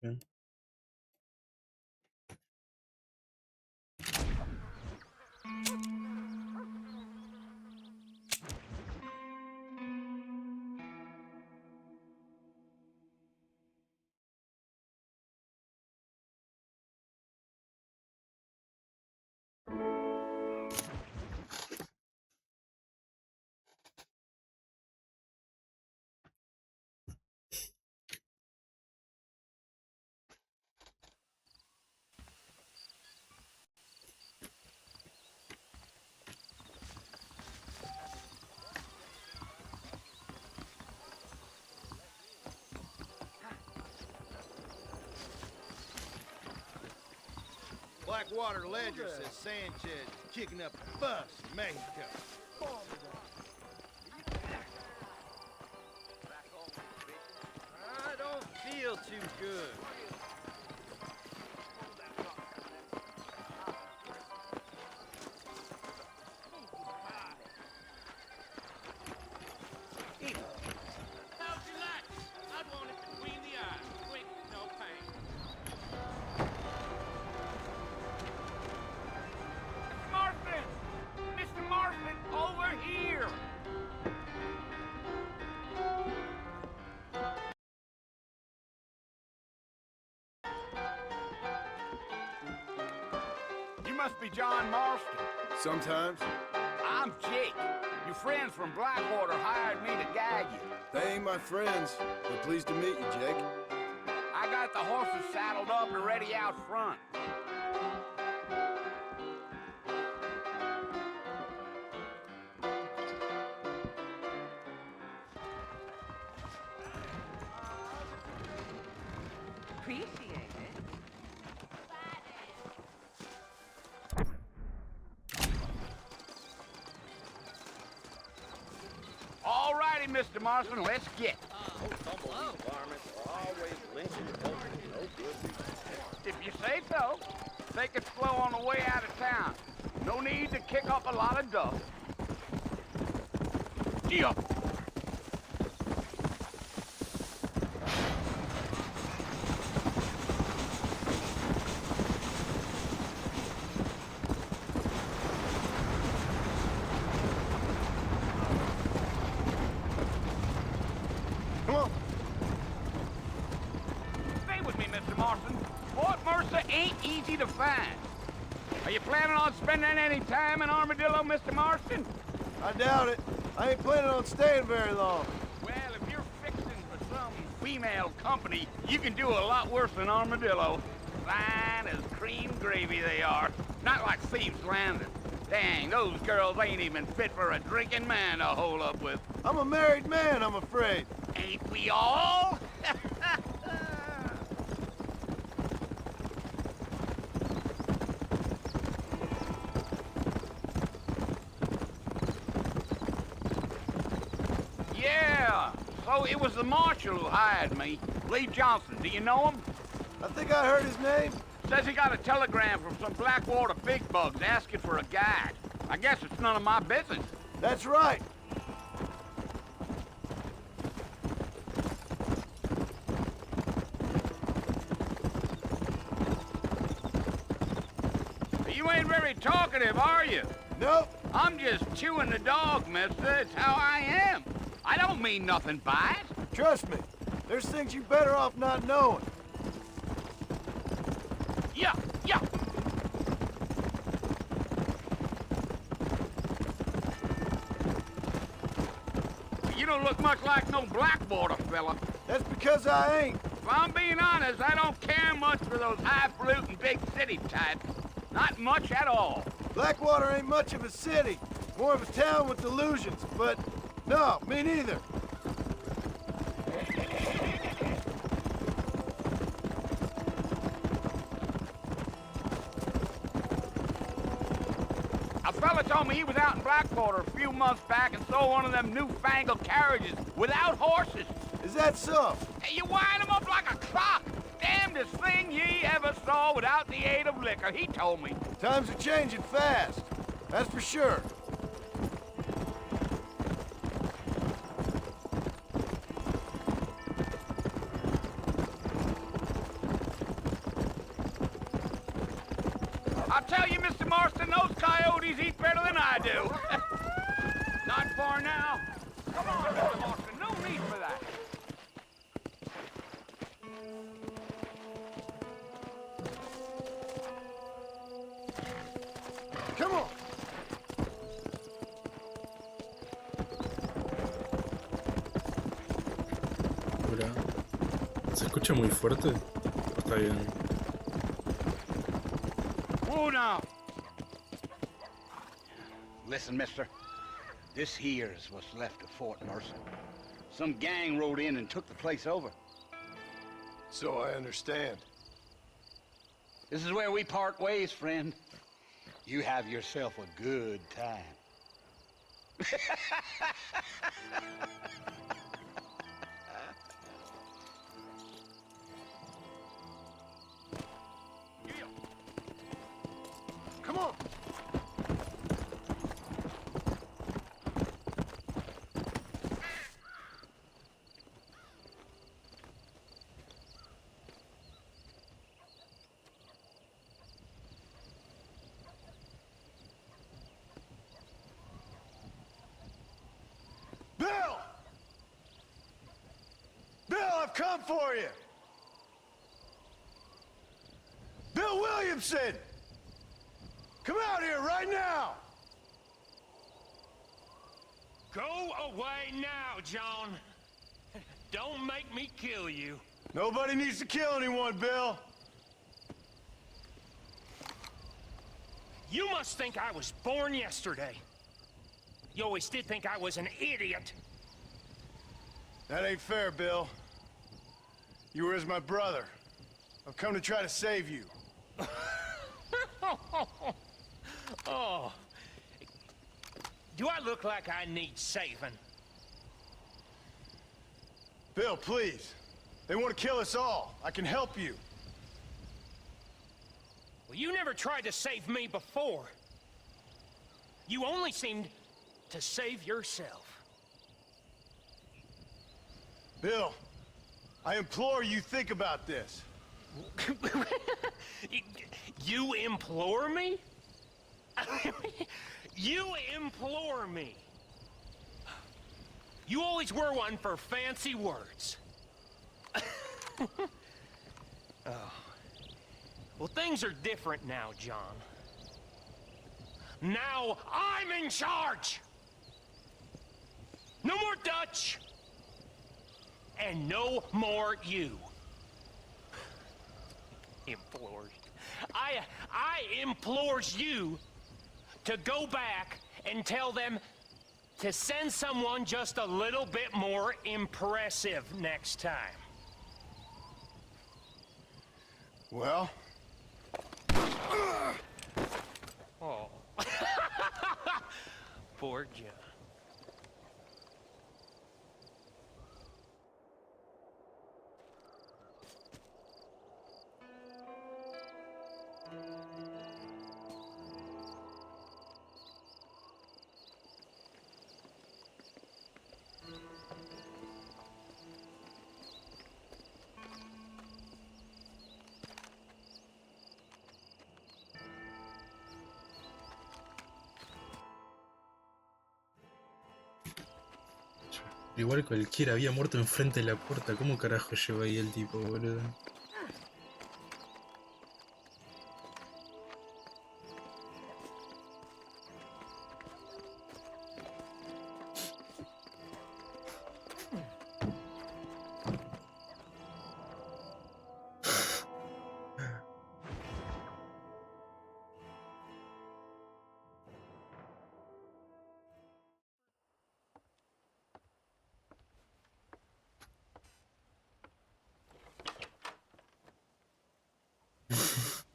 Okay. Blackwater Ledger says Sanchez is kicking up a fuss in Mexico. I don't feel too good. How's your light? I'd want it between the eyes. Quick, no pain. Marston! Mr. Marston, over here! You must be John Marston. Sometimes. I'm Jake. Your friends from Blackwater hired me to guide you. They ain't my friends, but pleased to meet you, Jake. I got the horses saddled up and ready out front. Appreciate it. All righty, Mr. Marston, let's get. If you say so, take it slow on the way out of town. No need to kick up a lot of dust. Gee up! Come on. Stay with me, Mr. Marston. Fort Mercer ain't easy to find. Are you planning on spending any time in Armadillo, Mr. Marston? I doubt it. I ain't planning on staying very long. Well, if you're fixing for some female company, you can do a lot worse than Armadillo. Fine as cream gravy they are. Not like Thieves Landing. Dang, those girls ain't even fit for a drinking man to hole up with. I'm a married man, I'm afraid. Ain't we all? Yeah, so it was the marshal who hired me. Lee Johnson, do you know him? I think I heard his name. Says he got a telegram from some Blackwater big bugs asking for a guide. I guess it's none of my business. That's right. You ain't very talkative, are you? Nope. I'm just chewing the dog, mister. It's how I am. I don't mean nothing by it. Trust me. There's things you better off not knowing. Yeah, yeah. You don't look much like no Blackwater fella. That's because I ain't. If I'm being honest, I don't care much for those highfalutin big city types. Not much at all. Blackwater ain't much of a city. More of a town with delusions, but no, me neither. A fella told me he was out in Blackwater a few months back and saw one of them newfangled carriages without horses. Is that so? You wind 'em up like a clock. Damnedest thing ye ever saw without the aid of liquor, he told me. Times are changing fast. That's for sure. I'll tell you, Mr. Marston, those coyotes eat better than I do. Not far now. Come on, Mr. Marston, no need for that. Come on. Hola. ¿Se escucha muy fuerte? Está bien. Whoa now. Listen, mister. This here is what's left of Fort Mercer. Some gang rode in and took the place over. So I understand. This is where we part ways, friend. You have yourself a good time. Come on. Bill! Bill, I've come for you! Bill Williamson! Come out here right now! Go away now, John. Don't make me kill you. Nobody needs to kill anyone, Bill. You must think I was born yesterday. You always did think I was an idiot. That ain't fair, Bill. You were as my brother. I've come to try to save you. Oh. Do I look like I need saving? Bill, please. They want to kill us all. I can help you. Well, you never tried to save me before. You only seemed to save yourself. Bill, I implore you think about this. You implore me? You implore me. You always were one for fancy words. Oh. Well, things are different now, John. Now I'm in charge! No more Dutch! And no more you. Implores. I implores you to go back and tell them to send someone just a little bit more impressive next time. Well? Oh. Poor John. Igual cualquiera había muerto enfrente de la puerta. ¿Cómo carajo lleva ahí el tipo, boludo?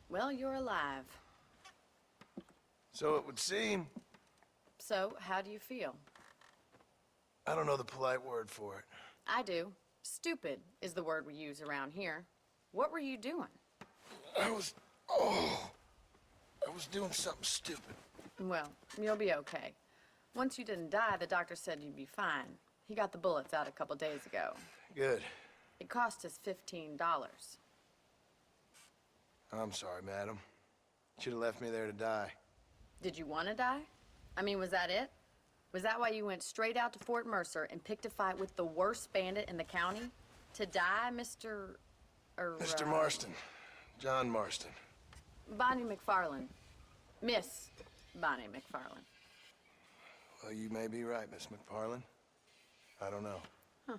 Well, you're alive. So it would seem. So, how do you feel? I don't know the polite word for it. I do. Stupid is the word we use around here. What were you doing? I was doing something stupid. Well, you'll be okay. Once you didn't die, the doctor said you'd be fine. He got the bullets out a couple days ago. Good. It cost us $15. I'm sorry, madam. Should have left me there to die. Did you want to die? I mean, was that it? Was that why you went straight out to Fort Mercer and picked a fight with the worst bandit in the county? To die, Mr. Mr. Marston. John Marston. Bonnie McFarland. Miss Bonnie McFarland. Well, you may be right, Miss McFarland. I don't know. Huh.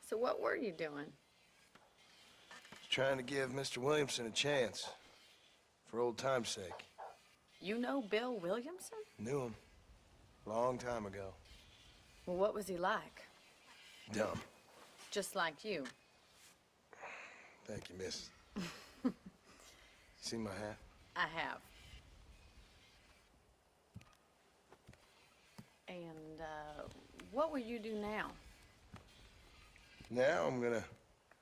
So what were you doing? Trying to give Mr. Williamson a chance. For old time's sake. You know Bill Williamson? Knew him. Long time ago. Well, what was he like? Dumb. Just like you. Thank you, miss. See my hat? I have. And, what will you do now? Now I'm gonna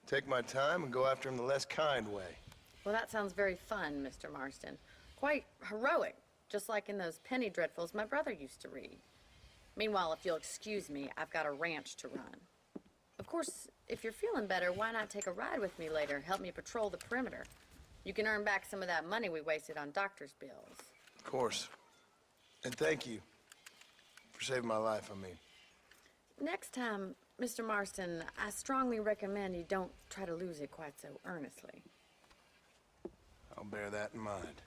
take my time and go after him the less kind way. Well, that sounds very fun, Mr. Marston. Quite heroic, just like in those penny dreadfuls my brother used to read. Meanwhile, if you'll excuse me, I've got a ranch to run. Of course, if you're feeling better, why not take a ride with me later? Help me patrol the perimeter. You can earn back some of that money we wasted on doctor's bills. Of course. And thank you for saving my life, I mean. Next time, Mr. Marston, I strongly recommend you don't try to lose it quite so earnestly. I'll bear that in mind.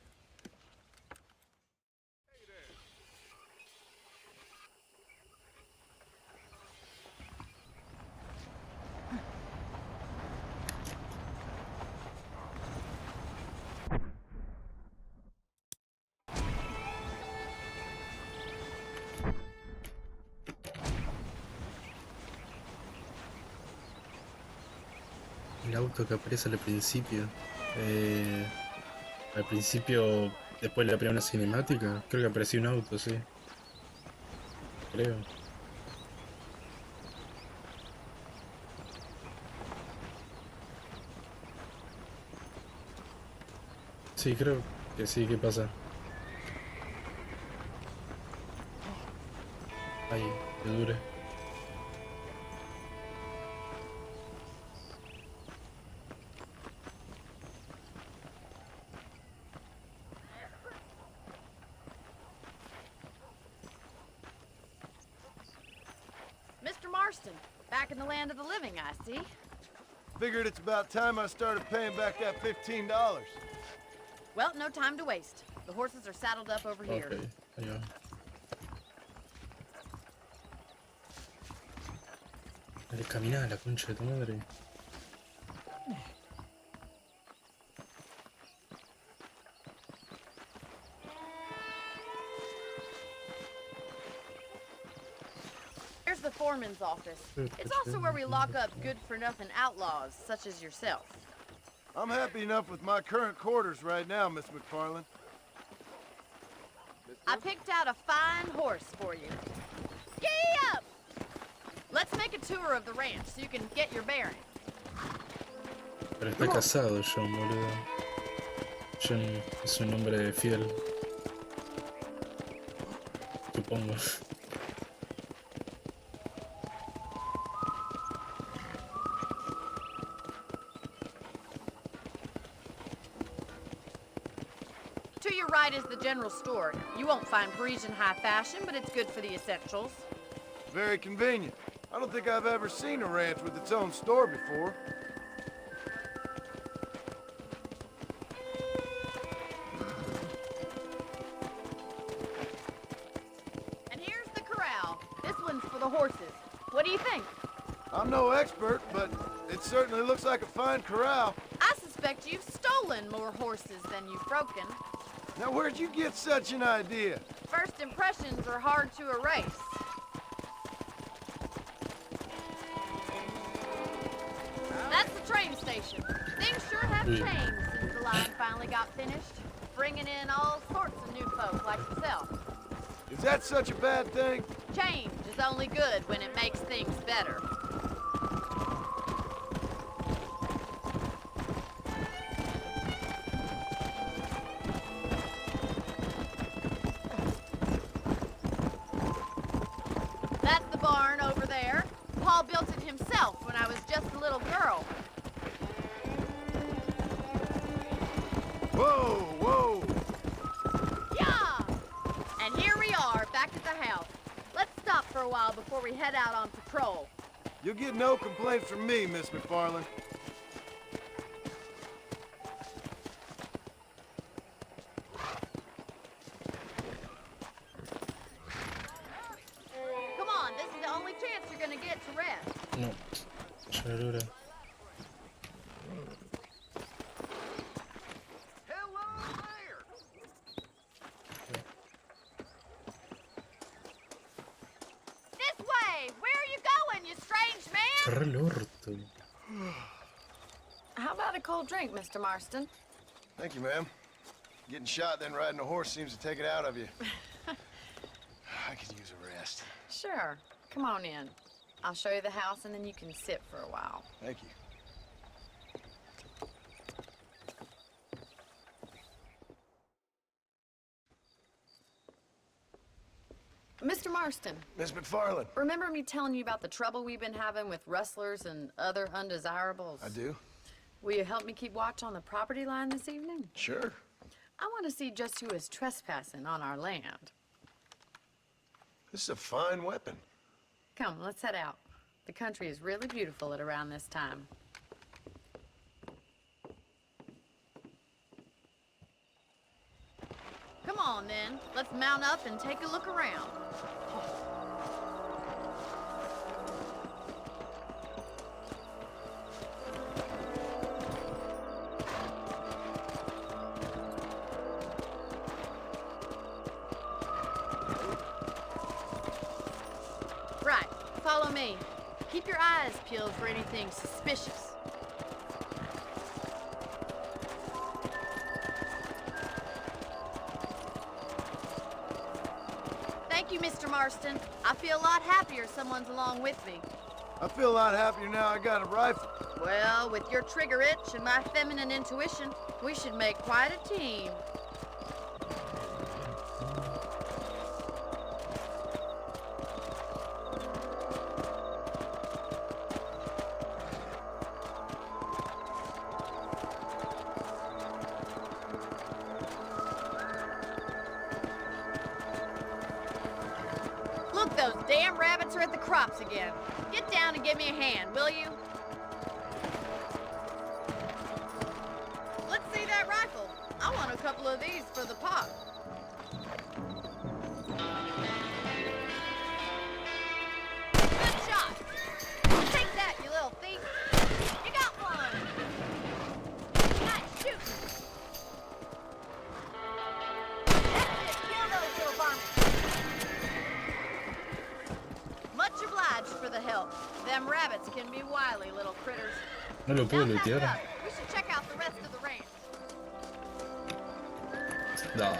El auto que aparece al principio. Al principio, después de la primera cinemática, creo que apareció un auto, sí. Creo. Sí, creo que sí, ¿qué pasa? Ay, que dure. Mr. Marston, back in the land of the living, I see. Figured it's about time I started paying back that $15. Well, no time to waste. The horses are saddled up over here. Ok, ahí va. Dale, camina, la concha de tu madre. Here's the foreman's office. It's also where we lock up good-for-nothing outlaws, such as yourself. I'm happy enough with my current quarters right now, Miss McFarland. I picked out a fine horse for you. Giddy up! Let's make a tour of the ranch so you can get your bearings. Pero está casado John, boludo. John es un hombre fiel. Supongo. To your right is the general store. You won't find Parisian high fashion, but it's good for the essentials. Very convenient. I don't think I've ever seen a ranch with its own store before. And here's the corral. This one's for the horses. What do you think? I'm no expert, but it certainly looks like a fine corral. I suspect you've stolen more horses than you've broken. Now, where'd you get such an idea? First impressions are hard to erase. That's the train station. Things sure have changed since the line finally got finished, bringing in all sorts of new folk like yourself. Is that such a bad thing? Change is only good when it makes things better. That's the barn over there. Paul built it himself when I was just a little girl. Whoa, whoa. back at the house. Let's stop for a while before we head out on patrol. You'll get no complaints from me, Miss McFarland. Come on, this is the only chance you're gonna get to rest. No. Charura. This way! Where are you going, you strange man? Cerra el orto. How about a cold drink, Mr. Marston? Thank you, ma'am. Getting shot, then riding a horse seems to take it out of you. I could use a rest. Sure. Come on in. I'll show you the house and then you can sit for a while. Thank you. Mr. Marston, Miss McFarland. remember me telling you about the trouble we've been having with rustlers and other undesirables? I do? Will you help me keep watch on the property line this evening? Sure. I want to see just who is trespassing on our land. This is a fine weapon. Come, let's head out. The country is really beautiful at around this time. Come on, then. Let's mount up and take a look around. Right. Follow me. Keep your eyes peeled for anything suspicious. Thank you, Mr. Marston. I feel a lot happier someone's along with me. I feel a lot happier now I got a rifle. Well, with your trigger itch and my feminine intuition, we should make quite a team. Look, those damn rabbits are at the crops again. Get down and give me a hand, will you? Let's see that rifle. I want a couple of these for the pot. Good shot. Take that, you little thief. You got one. Nice shooting. That's it. Kill those little varmints. Much obliged for the help. Them rabbits can be wily little critters. No lo puedo Now pack it lootear. up. We should check out the rest of the ranch. Da.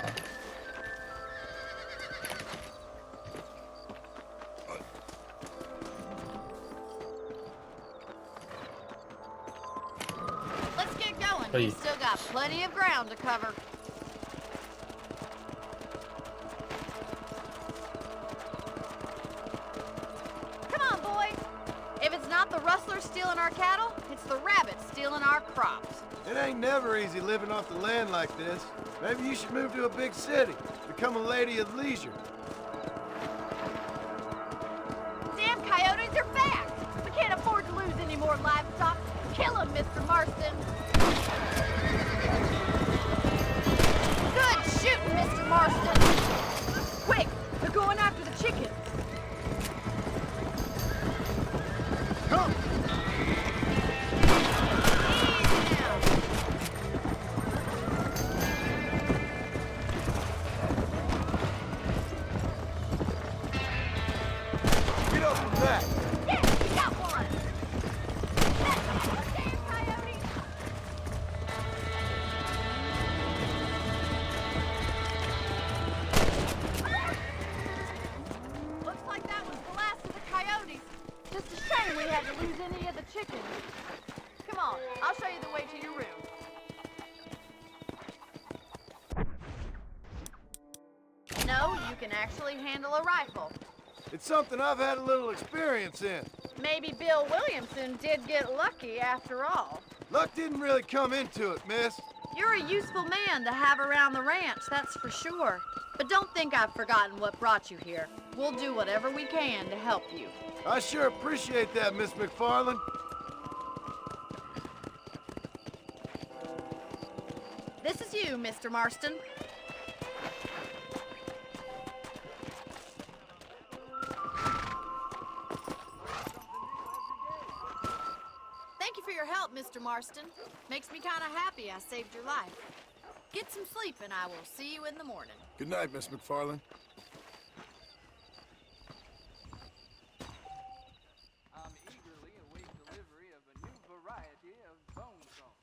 Let's get going. Hey. We've still got plenty of ground to cover. Come on, boys. If it's not the rustlers stealing our cattle, it's the rabbits stealing our crops. It ain't never easy living off the land like this. Maybe you should move to a big city. Become a lady of leisure. Damn coyotes are back! We can't afford to lose any more livestock. Kill them, Mr. Marston. Good shooting, Mr. Marston. Quick, they're going after the chickens. Come! Easy now. Get up from that! Yeah, we got one. That's all, a damn coyote. Looks like that was the last of the coyotes. Just a shame we had to lose any of the chickens. Come on, I'll show you the way to your room. No, you can actually handle a rifle. It's something I've had a little experience in. Maybe Bill Williamson did get lucky after all. Luck didn't really come into it, miss. You're a useful man to have around the ranch, that's for sure. But don't think I've forgotten what brought you here. We'll do whatever we can to help you. I sure appreciate that, Miss McFarland. This is you, Mr. Marston. Thank you for your help, Mr. Marston. Makes me kind of happy I saved your life. Get some sleep and I will see you in the morning. Good night, Miss McFarland. I'm eagerly await delivery of a new variety of bone salt.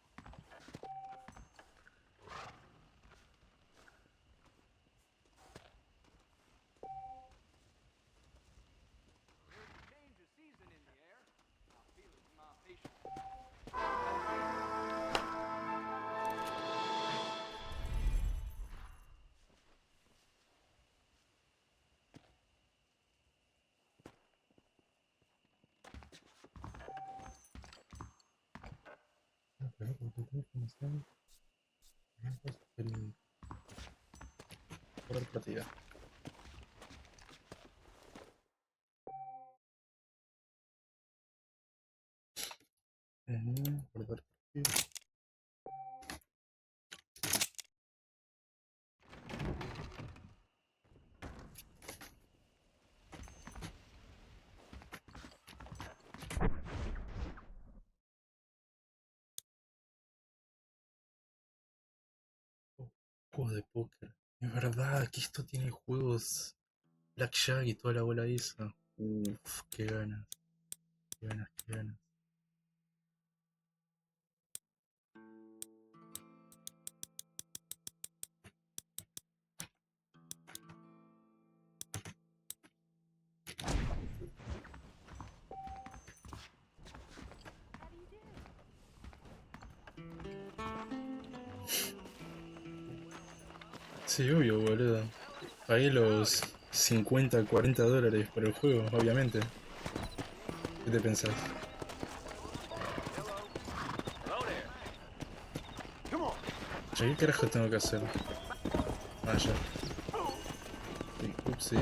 There's a change of season in the air. I feel it in my patience. Por partida. Guardar partida. Juegos de póker. Es verdad que esto tiene juegos Blackjack y toda la bola esa. Uff, qué ganas. Qué ganas, qué ganas. Sí, obvio, boludo. Pagué los 50, 40 dólares por el juego, obviamente. ¿Qué te pensás? ¿Ya qué carajo tengo que hacer? Ah, ya. Sí, upsi.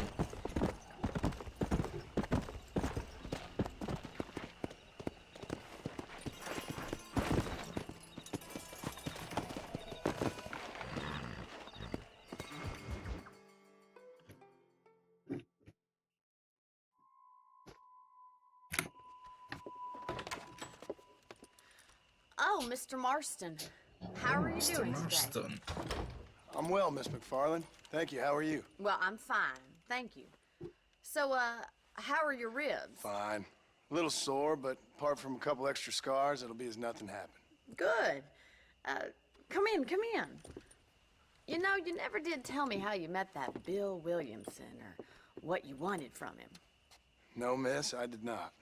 Oh, Mr. Marston. How are you Mr. doing today? Marston. I'm well, Miss McFarland. Thank you. How are you? Well, I'm fine. Thank you. So, how are your ribs? Fine. A little sore, but apart from a couple extra scars, it'll be as nothing happened. Good. Come in, come in. You know, you never did tell me how you met that Bill Williamson or what you wanted from him. No, miss, I did not.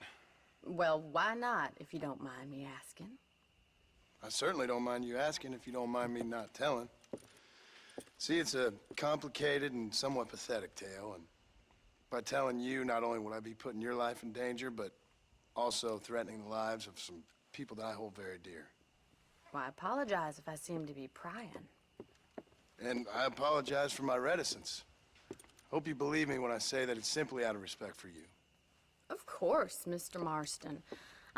Well, why not, if you don't mind me asking? I certainly don't mind you asking if you don't mind me not telling. See, it's a complicated and somewhat pathetic tale, and by telling you, not only would I be putting your life in danger, but also threatening the lives of some people that I hold very dear. Well, I apologize if I seem to be prying. And I apologize for my reticence. Hope you believe me when I say that it's simply out of respect for you. Of course, Mr. Marston.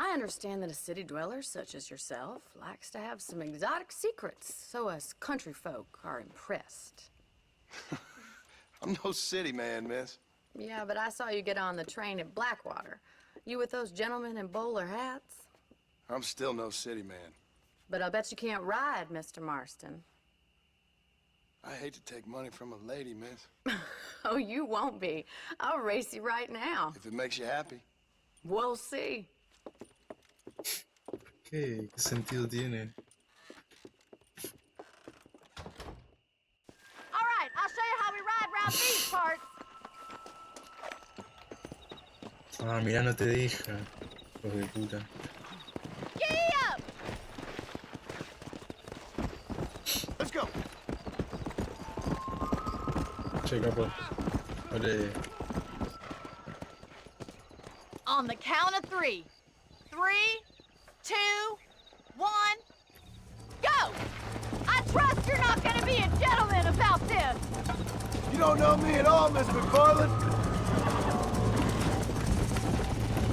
I understand that a city dweller such as yourself likes to have some exotic secrets, so us country folk are impressed. I'm no city man, miss. Yeah, but I saw you get on the train at Blackwater. You with those gentlemen in bowler hats? I'm still no city man. But I'll bet you can't ride, Mr. Marston. I hate to take money from a lady, miss. Oh, you won't be. I'll race you right now. If it makes you happy. We'll see. ¿Qué sentido tiene? All right, I'll show you how we ride round these parts. Ah, mirá, no te deja. Hijos de puta. Giddy up! Let's go. Che, capo. Ole. On the count of 3. 3, 2, 1, go! I don't know me at all, Miss McFarland.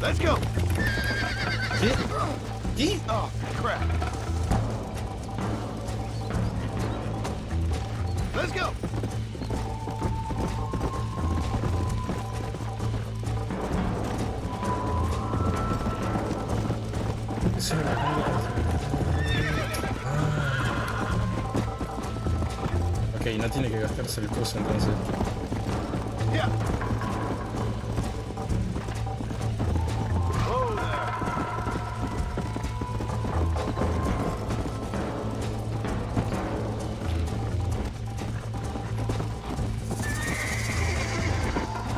Let's go. ¿Qué? ¿Qué? Oh, crap. Let's go. Eso era la Ok, no tiene que gastarse el coso entonces. Yeah. Oh, there.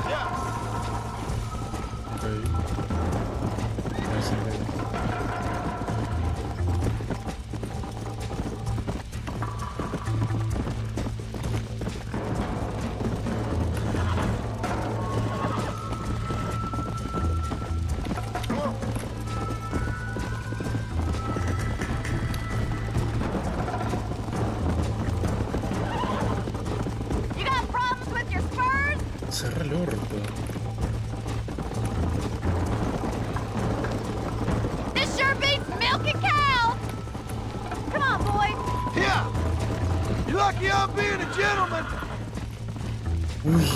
Yeah. Ok. Ahí se ve. Come on. You got problems with your spurs? Cerra el orto. This sure beats milking cows! Come on, boys. Yeah. You're lucky I'm being a gentleman. Uy.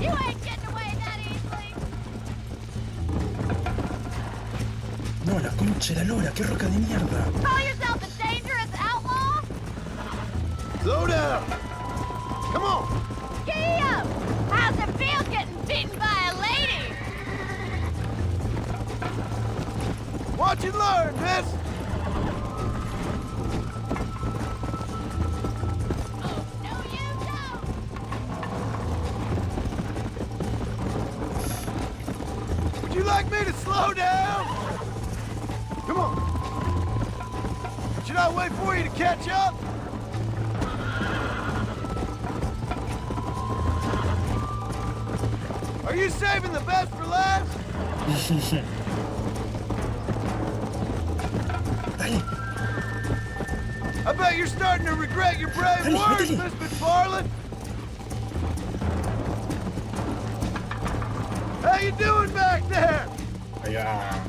You ain't getting away that easily. No, la concha de la lora, qué roca de mierda. Call yourself a dangerous outlaw? Slow down. Come on. Giddy up! How's it feel getting beaten by a lady? Watch and learn, miss. Oh, no you don't! Would you like me to slow down? Come on. Should I wait for you to catch up? Are you saving the best for last? Dale, I bet you're starting to regret your brave Dale, words, métele. Miss McFarland. How you doing back there? allá.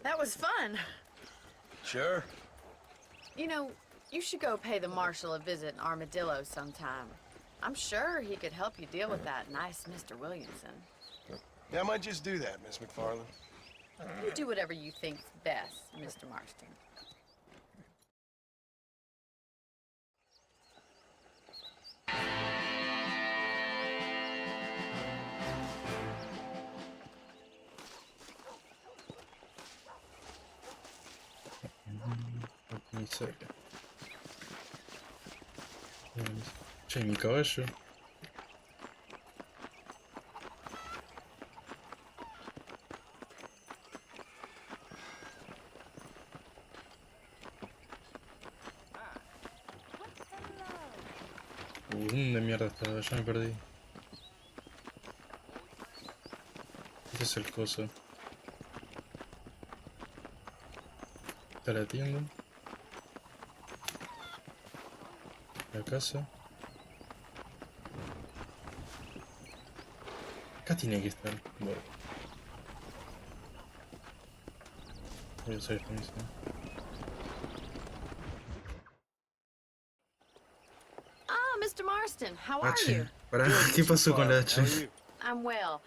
That was fun. Sure. You know, you should go pay the marshal a visit in Armadillo sometime. I'm sure he could help you deal with that nice Mr. Williamson. Yeah, I might just do that, Miss McFarland. You do whatever you think's best, Mr. Marston. Ni cerca. Che, mi caballo. ¿Dónde mierda estaba? Ya me perdí. Este es el coso. Está la tienda. La casa. Acá tiene que estar. Bueno. Voy a usar esta misión. Ah, Mr. Marston, how are H. you? Pará, ¿qué pasó con la H? How are you? I'm well.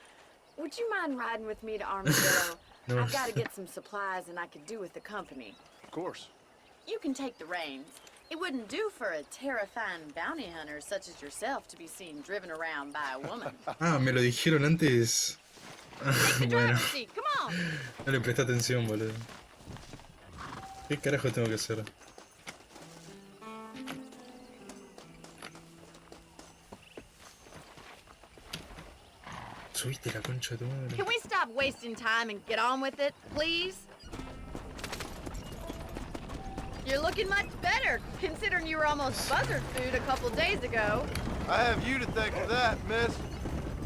Would you mind riding with me to Armadillo? No. I've got to get some supplies and I could do with the company. Of course. You can take the reins. It wouldn't do for a terrifying bounty hunter such as yourself to be seen driven around by a woman. Ah, me lo dijeron antes. Take the Bueno, driver's seat, come on. no le presté atención, boludo. ¿Qué carajo tengo que hacer? Subiste la concha de tu madre. Can we stop wasting time and get on with it, please? You're looking much better, considering you were almost buzzard food a couple days ago. I have you to thank for that, miss.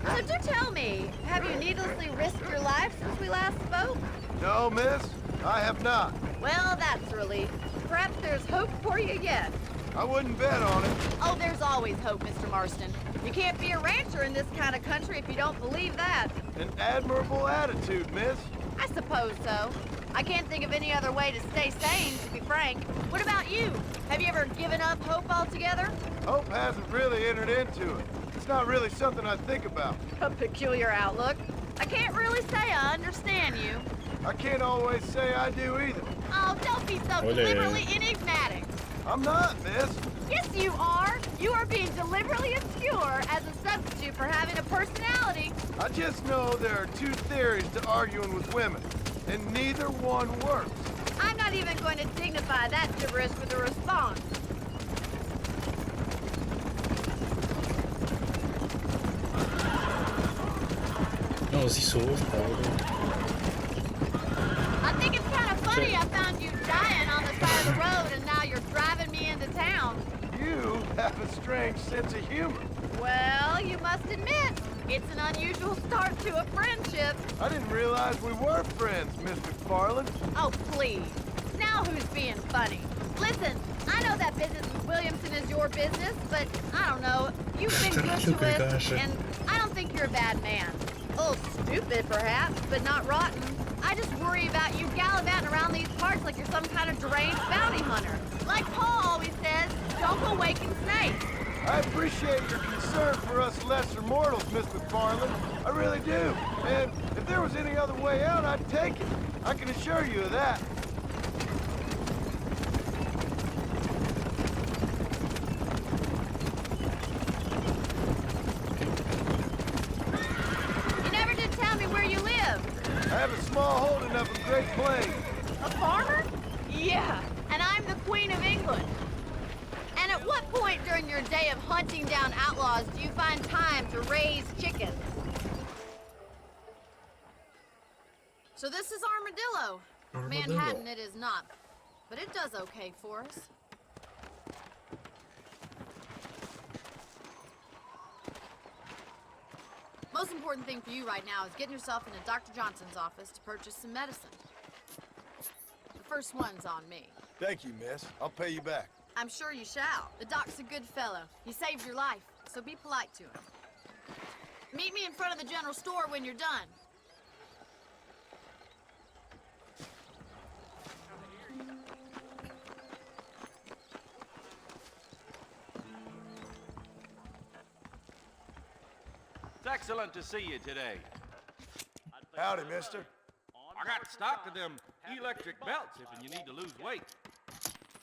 So do tell me, have you needlessly risked your life since we last spoke? No, miss, I have not. Well, that's a relief. Perhaps there's hope for you yet. I wouldn't bet on it. Oh, there's always hope, Mr. Marston. You can't be a rancher in this kind of country if you don't believe that. An admirable attitude, miss. I suppose so. I can't think of any other way to stay sane, to be frank. What about you? Have you ever given up hope altogether? Hope hasn't really entered into it. It's not really something I think about. A peculiar outlook. I can't really say I understand you. I can't always say I do either. Oh, don't be so Ole. deliberately enigmatic. I'm not, miss. Yes, you are. You are being deliberately obscure as a substitute for having a personality. I just know there are two theories to arguing with women, and neither one works. I'm not even going to dignify that gibberish with a response. No, sí sosta, bro. I think it's kind of funny I found you dying on the side of the road and now you're driving me into town. You have a strange sense of humor. Well, you must admit, it's an unusual start to a friendship. I didn't realize we were friends, Miss McFarland. Oh, please. Now who's being funny? Listen, I know that business with Williamson is your business, but I don't know. You've been good to us, and I don't think you're a bad man. A little stupid, perhaps, but not rotten. I just worry about you gallivanting around these parts like you're some kind of deranged bounty hunter. Like Paul always says, don't go waking snakes. I appreciate your concern for us lesser mortals, Miss McFarland. I really do. And if there was any other way out, I'd take it. I can assure you of that. You never did tell me where you live. I have a small holding up in Great Plains. A farmer? Yeah, and I'm the Queen of England. And at what point during your day of hunting down outlaws do you find time to raise chickens? So this is Armadillo. Armadillo. Manhattan it is not, but it does okay for us. Most important thing for you right now is getting yourself into Dr. Johnson's office to purchase some medicine. The first one's on me. Thank you, miss. I'll pay you back. I'm sure you shall. The doc's a good fellow. He saved your life, so be polite to him. Meet me in front of the general store when you're done. It's excellent to see you today. Howdy, mister. I got stock of them electric belts if you need to lose weight.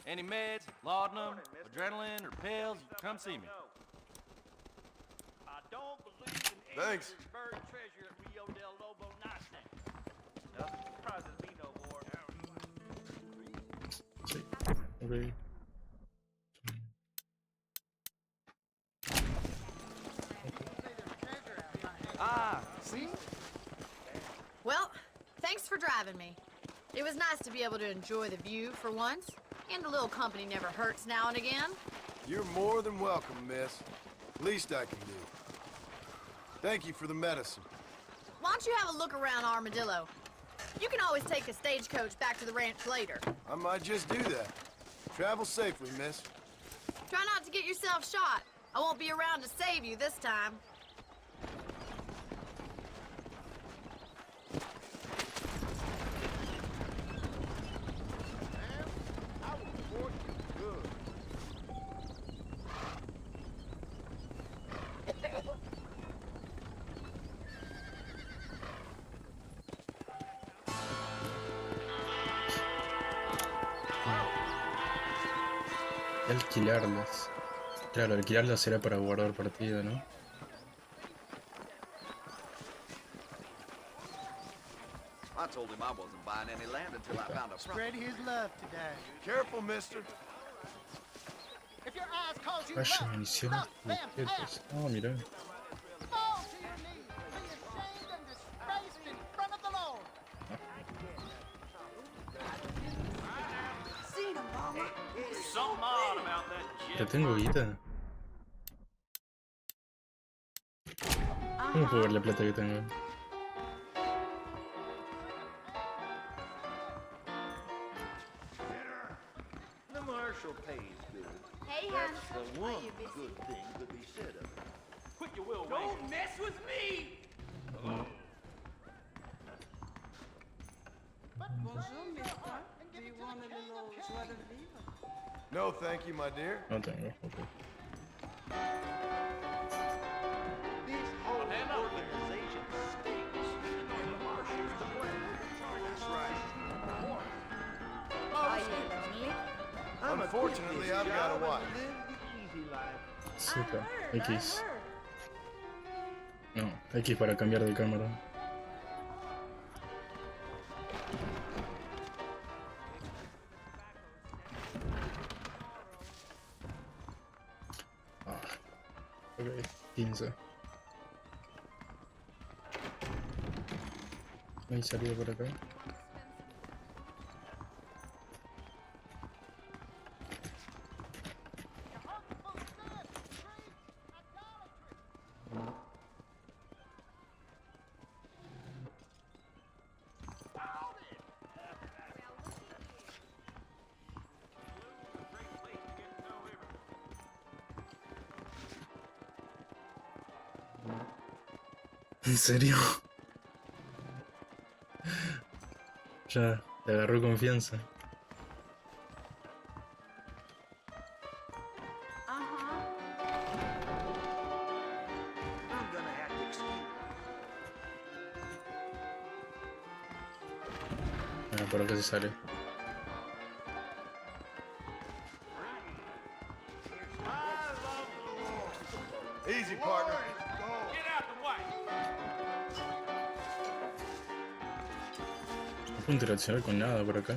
Any meds, laudanum, adrenaline, or pills, come see me. I don't believe in Thanks. buried treasure at Rio del Lobo nightstand. Nothing surprises me no more. Sí. Ok. Ah, see? Well, thanks for driving me. It was nice to be able to enjoy the view for once, and a little company never hurts now and again. You're more than welcome, miss. Least I can do. Thank you for the medicine. Why don't you have a look around Armadillo? You can always take a stagecoach back to the ranch later. I might just do that. Travel safely, miss. Try not to get yourself shot. I won't be around to save you this time. I will report you good. Alquilarlas. Claro, alquilarlas será para guardar partida, ¿no? I told him I wasn't buying any land until I found a Spread his love today. Careful, mister. If your eyes cause you Vaya love, munición knock de them objetos. out. Ah, mira. Fall to your knees. Be ashamed and disgraced in front of the Lord. Seen him, Mama. Something odd about that Ya jet. tengo guita. ¿Cómo puedo ver la plata que tengo? The marshal pays good. Hey, That's handsome. the Are one you busy? good thing to be said of it. Quit your will, Don't mess with me! Bonjour, mister. Do you want a little joie de vivre? No, thank you, my dear. No tengo, ok. This whole organization stinks. The marshal's the blame. That's right. Are you lonely? I'm Unfortunately, I've got a wife. Live the easy life. Z, I X. heard. No, X para cambiar de cámara. Ah, ok, 15. No hay salida por acá. ¿En serio? Ya, te agarró confianza. Uh-huh. I'm gonna have to excuse Ah, por acá se sale. Easy, partner. Get out the way. No puedo interaccionar con nada por acá.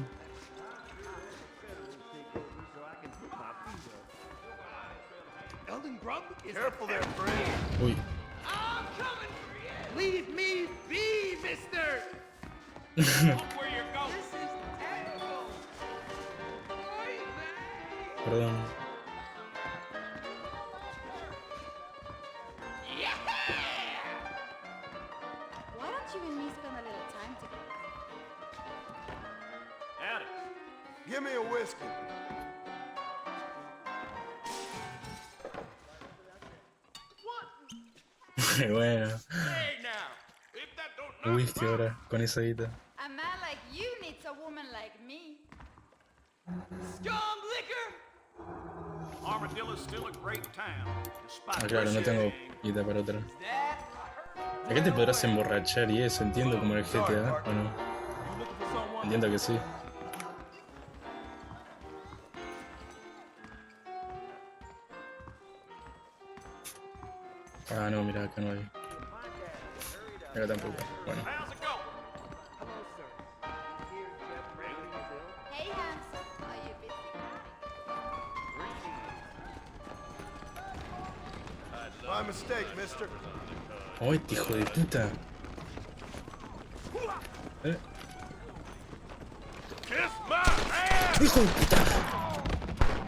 Elden Grub is Careful there, friend. Uy. I'm coming for you! Leave me be, mister! Look where you're going. This is terrible! Perdón. Why don't you and me spend a little time together? Howdy. Give me a whiskey. Bueno, Hey now, if that don't knock whisky ahora, con esa guita. A man like you needs a woman like me. Strong liquor! Armadillo's still a great town. Despite Ah, claro, no tengo guita para otra. Acá te podrás emborrachar y eso, entiendo como el GTA, ¿o no? You looking for someone? Entiendo que sí. Ah, no, mira, acá no hay. Acá tampoco. Bueno, How's it going? Hey, handsome. Are you busy? My mistake, mister. ¡oh, este hijo de puta! Kiss my ass! ¡Hijo de puta!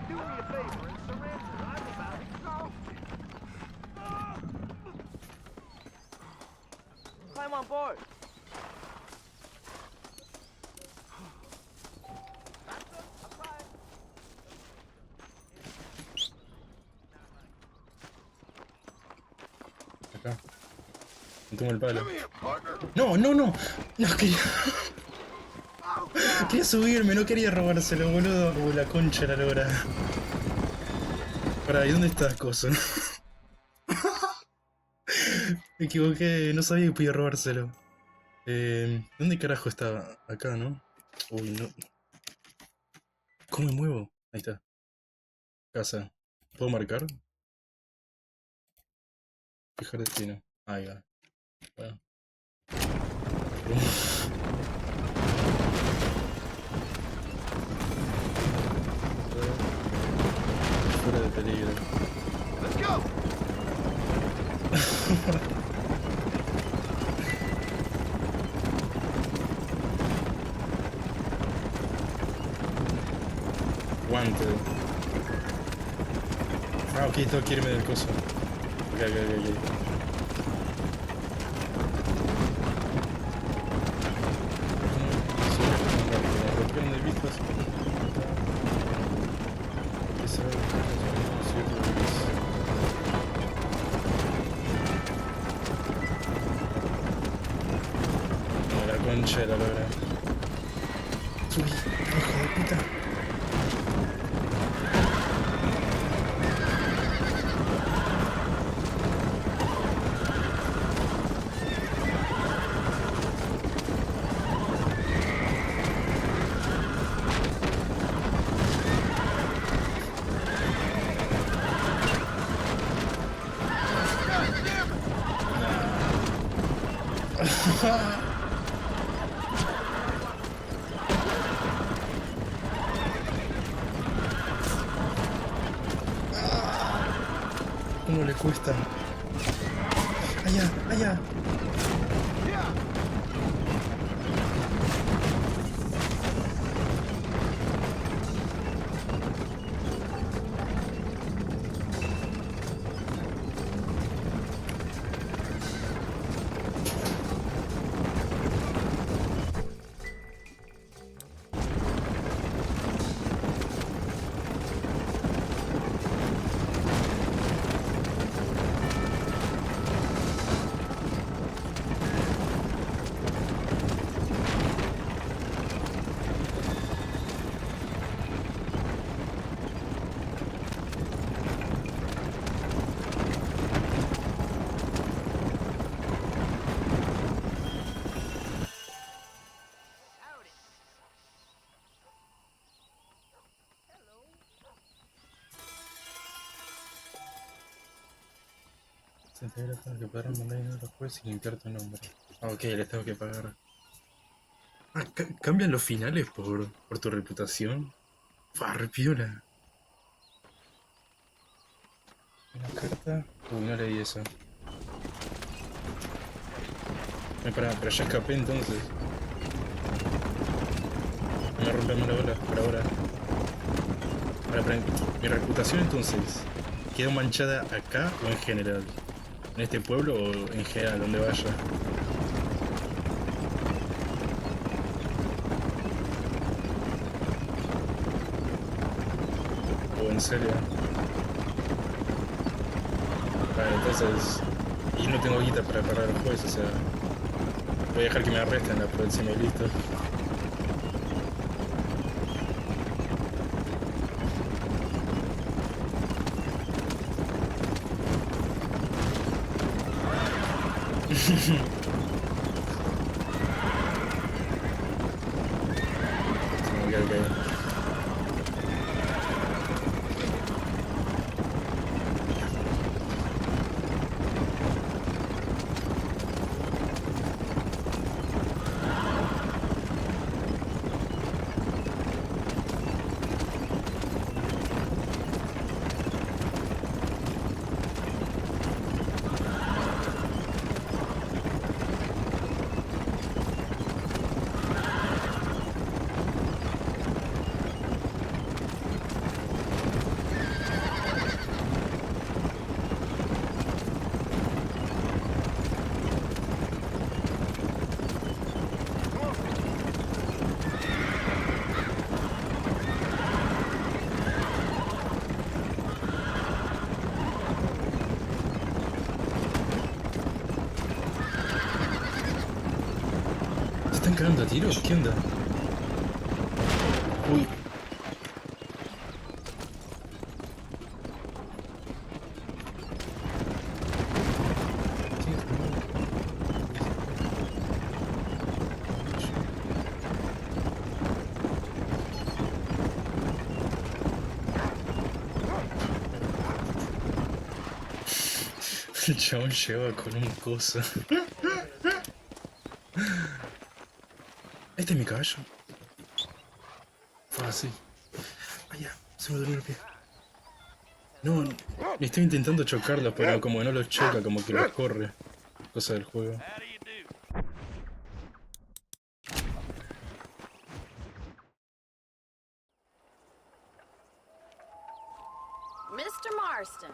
Do me a favor and surrender. I'm about exhausted. Climb on board. Acá. Me tomo el palo. Come here, partner. ¡No, no, no! No quería... Quería subirme, no quería robárselo, boludo. Uy, la concha de la lora. Pará, ¿y dónde está cosa? Me equivoqué, no sabía que podía robárselo. ¿Dónde carajo estaba? Acá, ¿no? Uy, no. ¿Cómo me muevo? Ahí está. Casa. ¿Puedo marcar? Fijar destino. Ahí va. Bueno. Fuera de peligro. Let's go. Guante. Ah, ok, tengo que irme del coso. Ok. concha de la lora. Subí, hijo de puta. ¿Cómo le cuesta? Allá, allá. Se te tengo que pagar mandar dinero a los jueces y limpiar tu nombre. Ah, ok, les tengo que pagar. Ah, ¿cambian los finales por tu reputación? Fua, re piola. ¿Una carta? Uy, no leí eso. Pero ya escapé entonces. No me rompemos la bola por ahora. Para, mi reputación entonces, ¿queda manchada acá o en general? ¿En este pueblo o en general, donde vaya? ¿O en serio? Vale, entonces... Y no tengo guita para pagar al juez, o sea... Voy a dejar que me arresten la próxima y listo. Ok, ok. ¿Se están cagando a tiros? ¿Qué onda? Uy. El chabón lleva con un coso. Este es mi caballo. Fue así. Ah, ya, se me dolió el pie. No, estoy intentando chocarlos, pero como no los choca, como que los corre. Cosa del juego. Mr. Marston,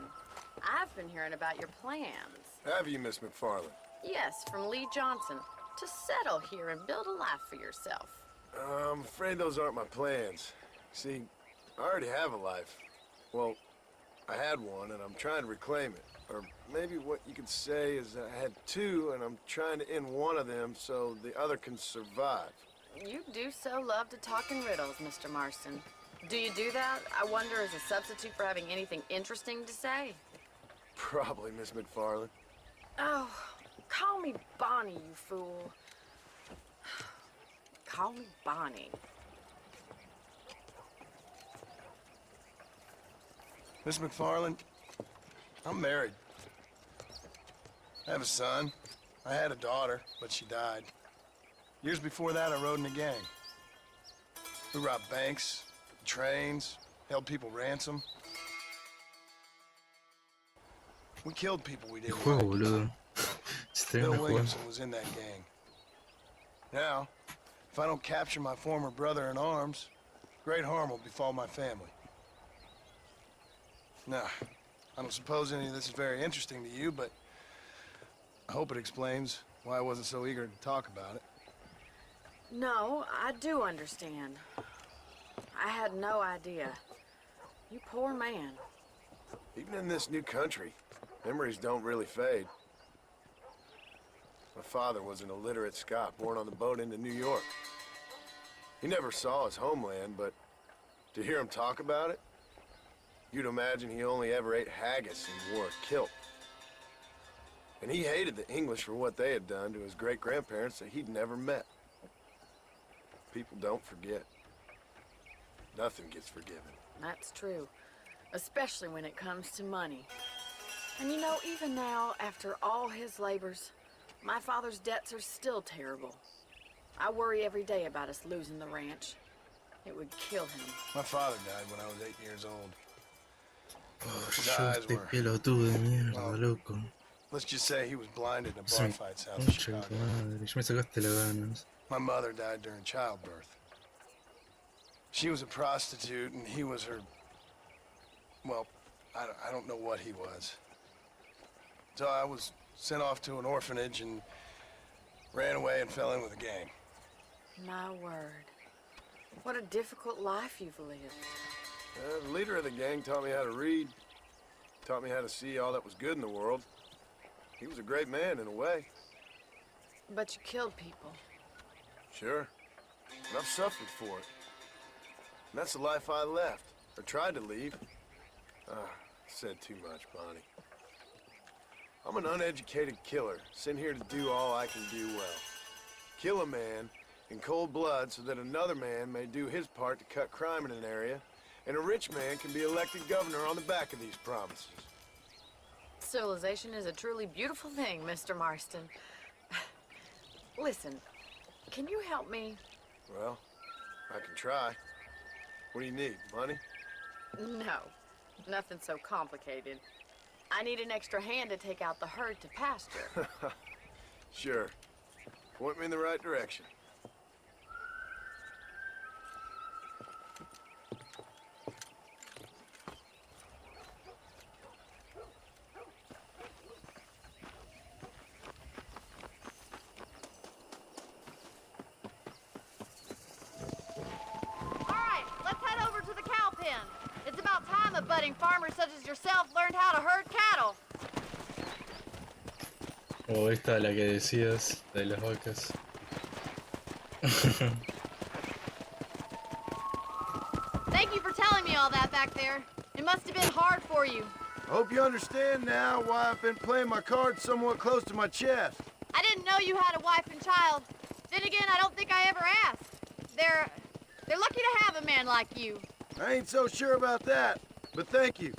I've been hearing about your plans. Have you, Miss McFarland? Yes, from Lee Johnson. To settle here and build a life for yourself. I'm afraid those aren't my plans. See, I already have a life. Well, I had one, and I'm trying to reclaim it. Or maybe what you could say is that I had two, and I'm trying to end one of them so the other can survive. You do so love to talk in riddles, Mr. Marston. Do you do that, I wonder, as a substitute for having anything interesting to say? Probably, Miss McFarland. Oh, call me Bonnie, you fool. Call me Bonnie. Miss McFarland, I'm married. I have a son. I had a daughter, but she died. Years before that, I rode in a gang. We robbed banks, trains, held people ransom. We killed people we El didn't juego, like. boludo. Se termina Bill el juego. Williamson was in that gang. Now, if I don't capture my former brother in arms, great harm will befall my family. Now, I don't suppose any of this is very interesting to you, but I hope it explains why I wasn't so eager to talk about it. No, I do understand. I had no idea. You poor man. Even in this new country, memories don't really fade. My father was an illiterate Scot born on the boat into New York. He never saw his homeland, but to hear him talk about it, you'd imagine he only ever ate haggis and wore a kilt. And he hated the English for what they had done to his great-grandparents that he'd never met. People don't forget. Nothing gets forgiven. That's true. Especially when it comes to money. And you know, even now, after all his labors, my father's debts are still terrible. I worry every day about us losing the ranch. It would kill him. My father died when I was 8 years old. Oh, His yo, eyes este were... pelotudo de mierda, well, loco. let's just say he was blinded in a Se bar me fight south of concha de Chicago. tu madre. Ya me sacaste las ganas. My mother died during childbirth. She was a prostitute, and he was her... Well, I don't know what he was. So I was sent off to an orphanage and ran away and fell in with a gang. My word. What a difficult life you've lived. The leader of the gang taught me how to read, taught me how to see all that was good in the world. He was a great man in a way. But you killed people. Sure. And I've suffered for it. And that's the life I left, or tried to leave. Said too much, Bonnie. I'm an uneducated killer, sent here to do all I can do well. Kill a man in cold blood so that another man may do his part to cut crime in an area, and a rich man can be elected governor on the back of these promises. Civilization is a truly beautiful thing, Mr. Marston. Listen, can you help me? Well, I can try. What do you need, money? No, nothing so complicated. I need an extra hand to take out the herd to pasture. Sure. Point me in the right direction. All right, let's head over to the cow pen. It's about time a budding farmer such as yourself learned how to herd cattle. Oh, esta la que decías, la de las vacas. Thank you for telling me all that back there. It must have been hard for you. I hope you understand now why I've been playing my cards somewhat close to my chest. I didn't know you had a wife and child. Then again, I don't think I ever asked. They're lucky to have a man like you. I ain't so sure about that, but thank you.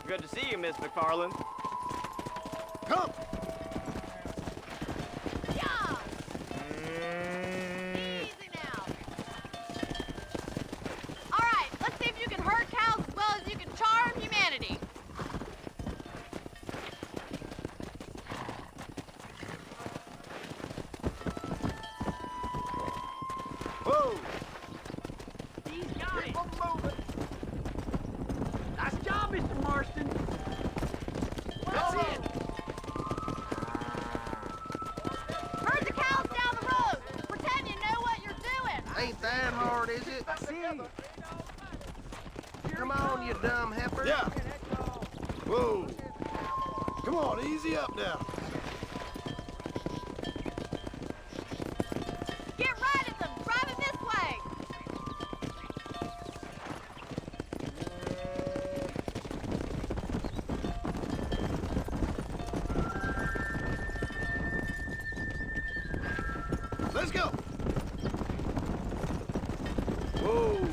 Good to see you, Miss McFarland. Come! Yeah! Easy now. All right, let's see if you can herd cows as well as you can charm humanity. Whoa! He's got it. Nice job, Mr. Marston. That's it! Herd the cows down the road. Pretend you know what you're doing. Ain't that hard, is it? See. Come on, you dumb heifer. Yeah, Whoa! Come on, easy up now. Get right at them! Driving this way! Let's go! Whoa!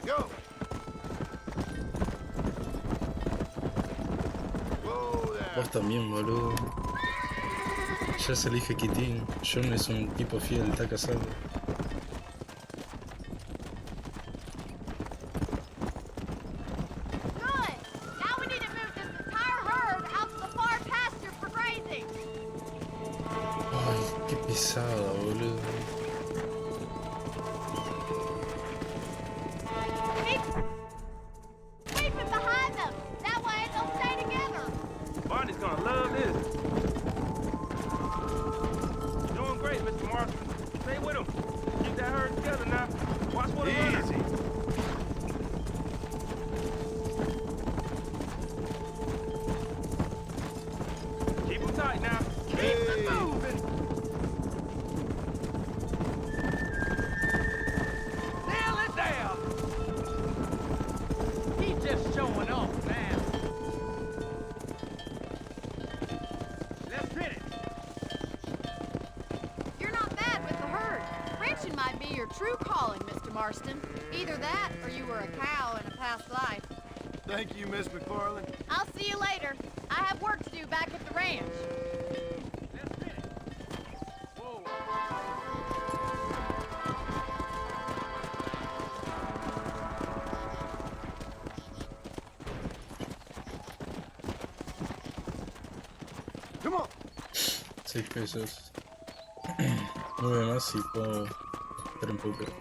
Go! Whoa there! Vos también, boludo. Ya se elige Quitín. John es un tipo fiel, está casado. Good! Now we need to move this entire herd out to the far pasture for grazing! Ay, qué pesada, boludo. Keep it behind them! That way they'll stay together! Barney's gonna love this. Doing great, Mr. Marston. Stay with him. Keep that herd together now. Watch for the runner. Easy. Keep him tight now. Keep it moving. Nail it down! He's just showing off now. Let's hit it. You're not bad with the herd. Ranching might be your true calling, Mr. Marston. Either that, or you were a cow in a past life. Thank you, Miss McFarland. I'll see you later. I have work to do back at the ranch. Let's hit it. Whoa. Come on. 6 pesos. 9 más y puedo estar en poker.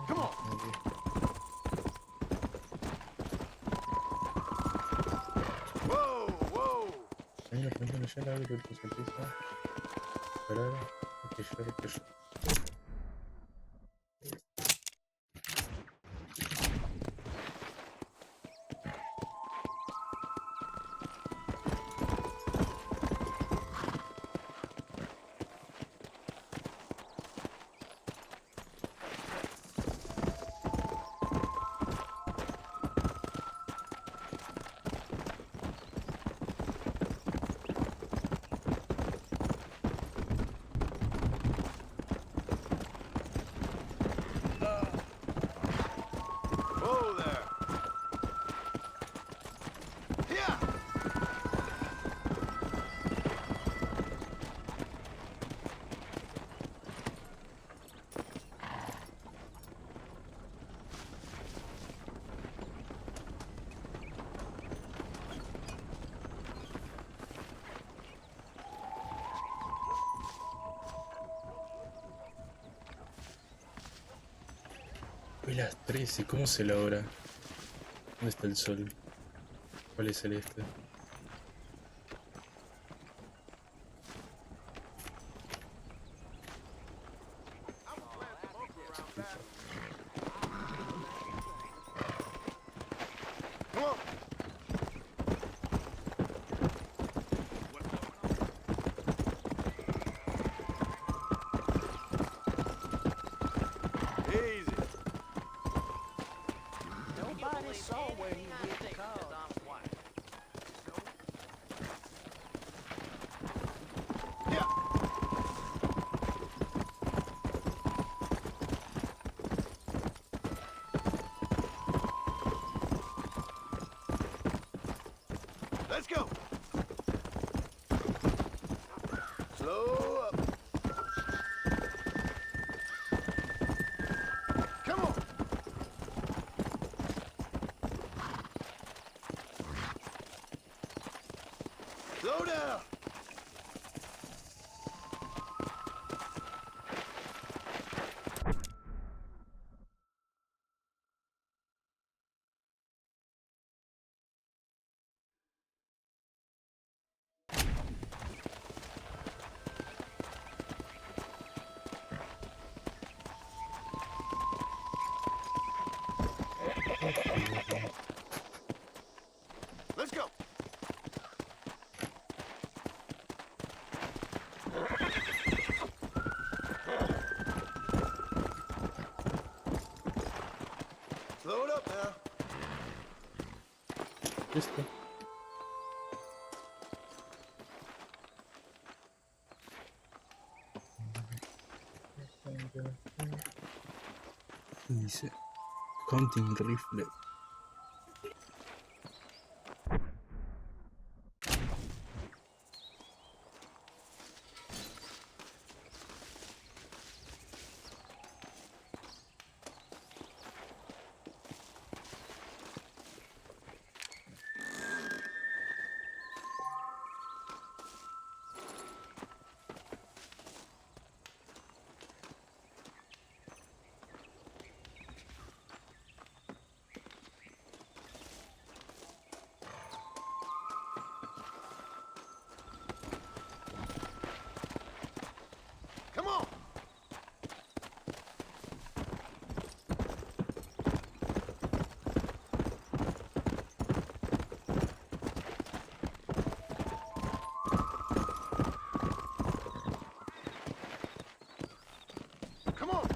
Come on. Whoa, whoa. Hay una fuente leyenda que te empieza a parar, que yo. Whoa there. Yeah. Hoy las 13, ¿cómo se la hora? ¿Dónde está el sol? ¿Cuál es el este? Come on. Easy. Nobody saw where he hit the car. Yeah. Let's go. Slow up. Come on. esto? ¿Qué dice? Hunting rifle. Come on! Come on!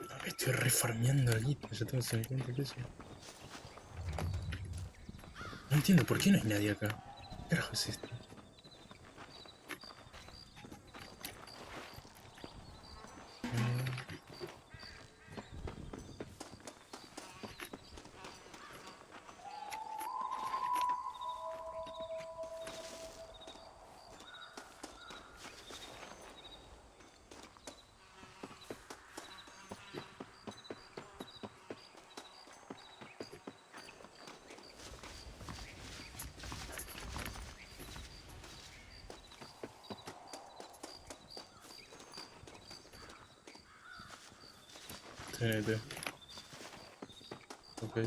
No, me estoy refarmeando el guito, ya tengo 50 pesos. No entiendo por qué no hay nadie acá. ¿Qué carajo es esto? TNT. Ok.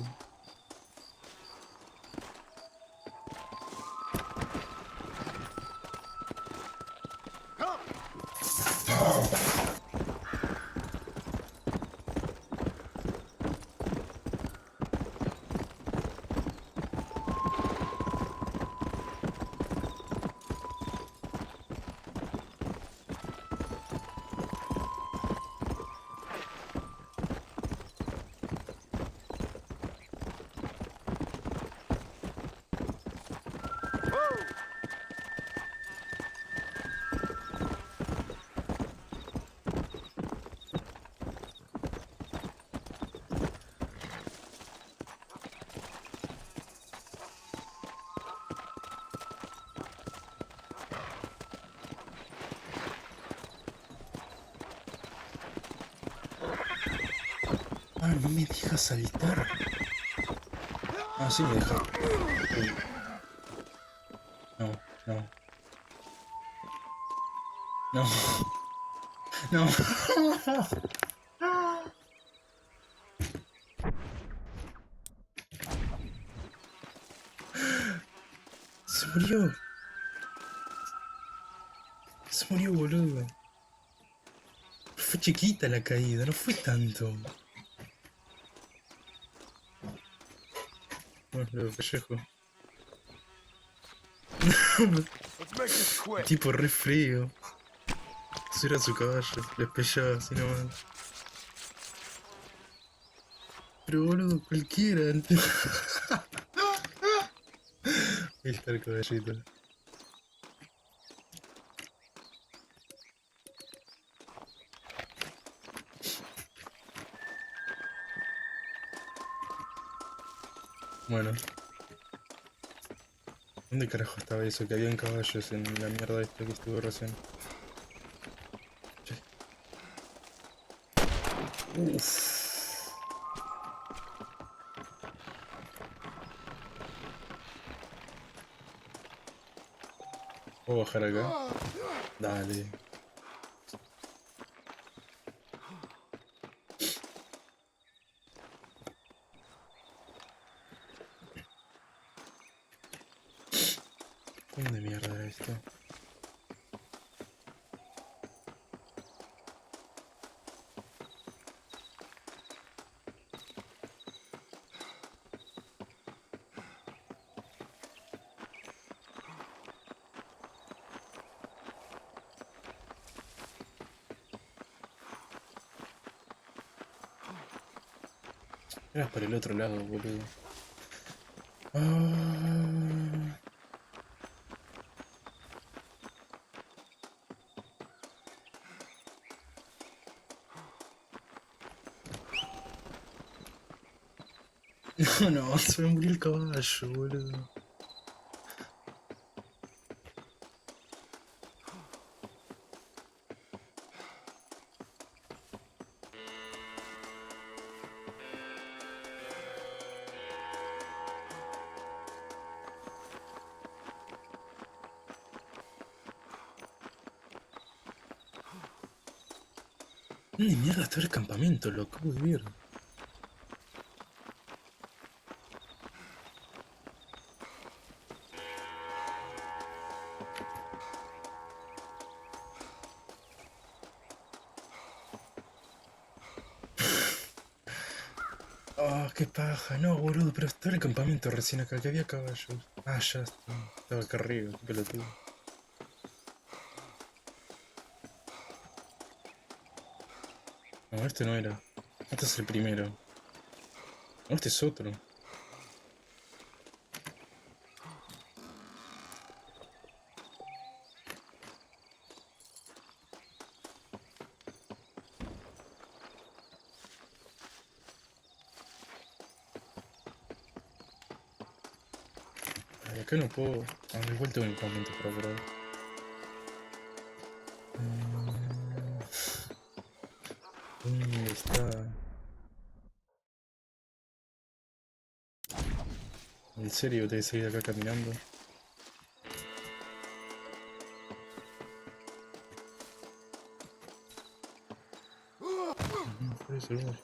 Ah, no me deja saltar. Ah, sí me deja. Uy. No, no. No. No. Se murió. Se murió, boludo. Fue chiquita la caída, no fue tanto. Bueno, lo pellejo. Let's make this quick. Tipo re frío. Eso era su caballo, lo despellaba así nomás. Pero boludo, cualquiera. Ahí está el caballito. Bueno. ¿Dónde carajo estaba eso? Que habían caballos en la mierda esta que estuve recién. Che. Uff. ¿Puedo bajar acá? Dale. ¿Dónde mierda era esto? Era por el otro lado, boludo. Ah. No, no, se me murió el caballo, boludo. ¿Dónde mierda está el campamento? Lo acabo de ver. Ah, qué paja. No, boludo, pero estaba el campamento recién acá, que había caballos. Ah, ya está. Estaba acá arriba, qué pelotudo. No, este no era. Este es el primero. No, este es otro. Ay, acá no puedo. Ah, igual tengo el campamento para probar. ¿Dónde está? ¿En serio te seguir acá caminando? Puede ser uno.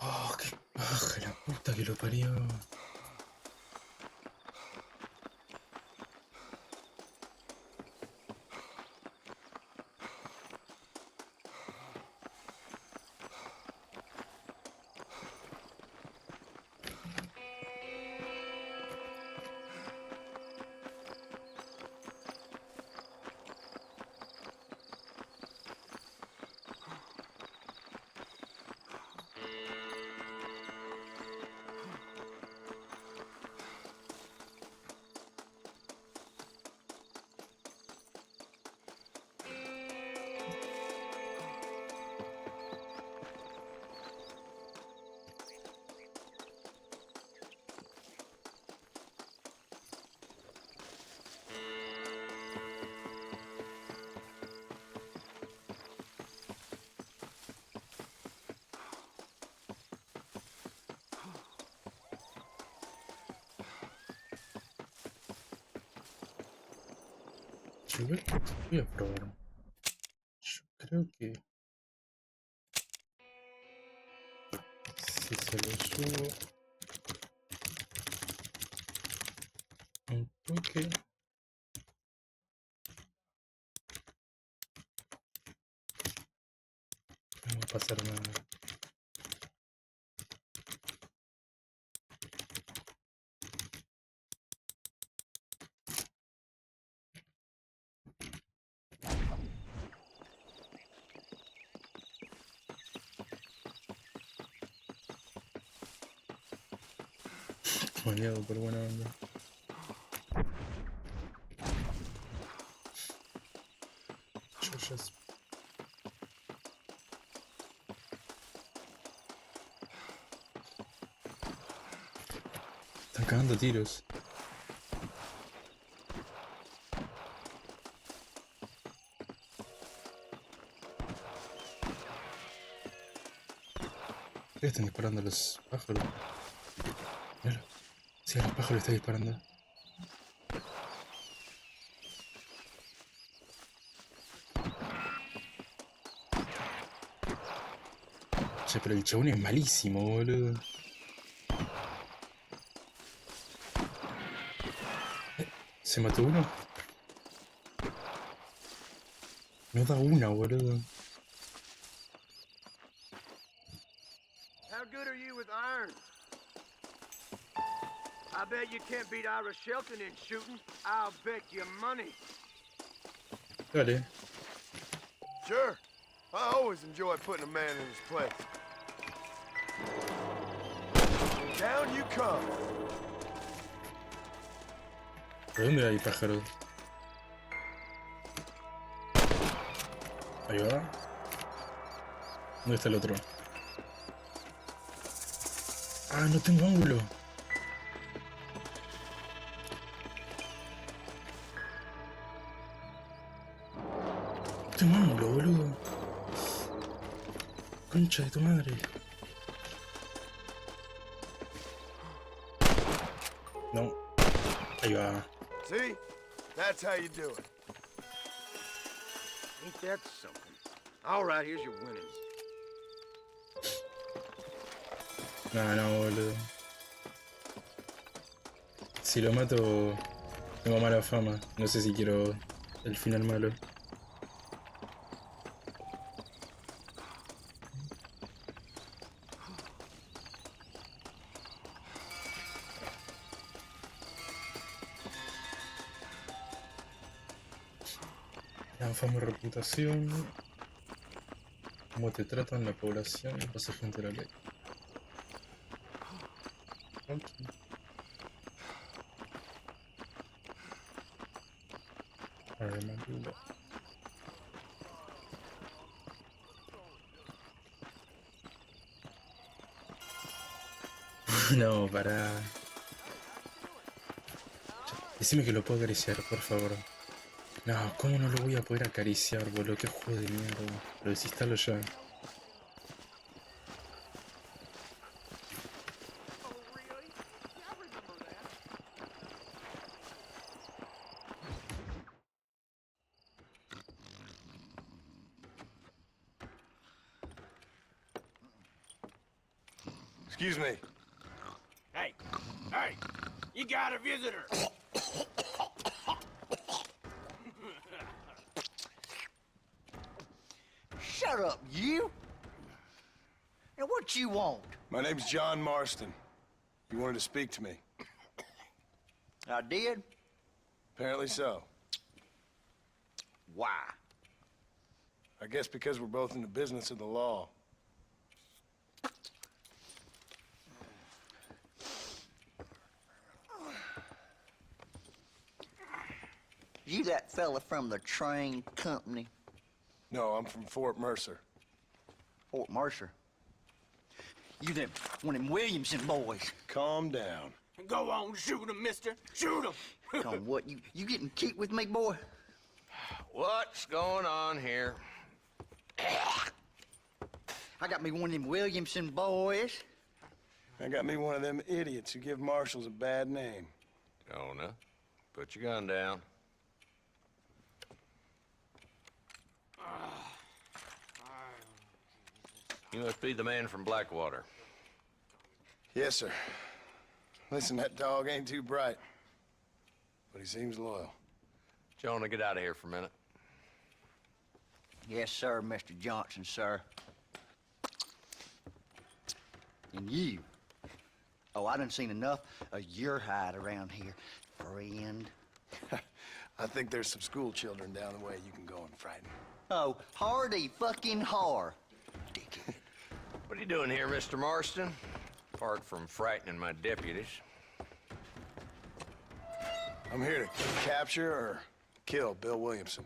Oh, qué paja, la puta que lo parió. Yo voy a probar. Yo creo que si se lo subo un toque, no va a pasar nada. Bañado por buena onda. Yo ya... Están cagando tiros. ¿Qué están disparando a los pájaros? Mira. Sí, a los pájaros está disparando. Che, pero el chabón es malísimo, boludo. ¿Se mató uno? No da una, boludo. How good are you with iron? I bet you can't beat Ira Shelton in shooting. I'll bet you money. Dale. Sure. I always enjoy putting a man in his place. Down you come. ¿De dónde hay pájaros? Ahí va. ¿Dónde está el otro? Ah, no tengo ángulo. No tengo ángulo, boludo. Concha de tu madre. No. Ahí va. See? That's how you do it. Ain't that something? All right, here's your winnings. No, no, boludo. Si lo mato, tengo mala fama. No sé si quiero el final malo. La fama y reputación. Cómo te tratan la población y pasa gente de la ley. Okay. Armadura. No, para. Decime que lo puedo acariciar, por favor. No, ¿cómo no lo voy a poder acariciar, boludo? Qué juego de mierda. Lo desinstalo ya. Excuse me. Hey, you got a visitor. Shut up, you! And what you want? My name's John Marston. You wanted to speak to me. I did? Apparently so. Why? I guess because we're both in the business of the law. You that fella from the train company? No, I'm from Fort Mercer. Fort Mercer? You them, one of them Williamson boys. Calm down. Go on, shoot him, mister. Shoot him. On what, you getting cute with me, boy? What's going on here? I got me one of them Williamson boys. I got me one of them idiots who give marshals a bad name. Jonah, put your gun down. You must be the man from Blackwater. Yes, sir. Listen, that dog ain't too bright, but he seems loyal. Jonah, get out of here for a minute. Yes, sir, Mr. Johnson, sir. And you. Oh, I done seen enough of your hide around here, friend. I think there's some school children down the way you can go and frighten. Oh, hardy fucking har. What are you doing here, Mr. Marston? Apart from frightening my deputies. I'm here to capture or kill Bill Williamson.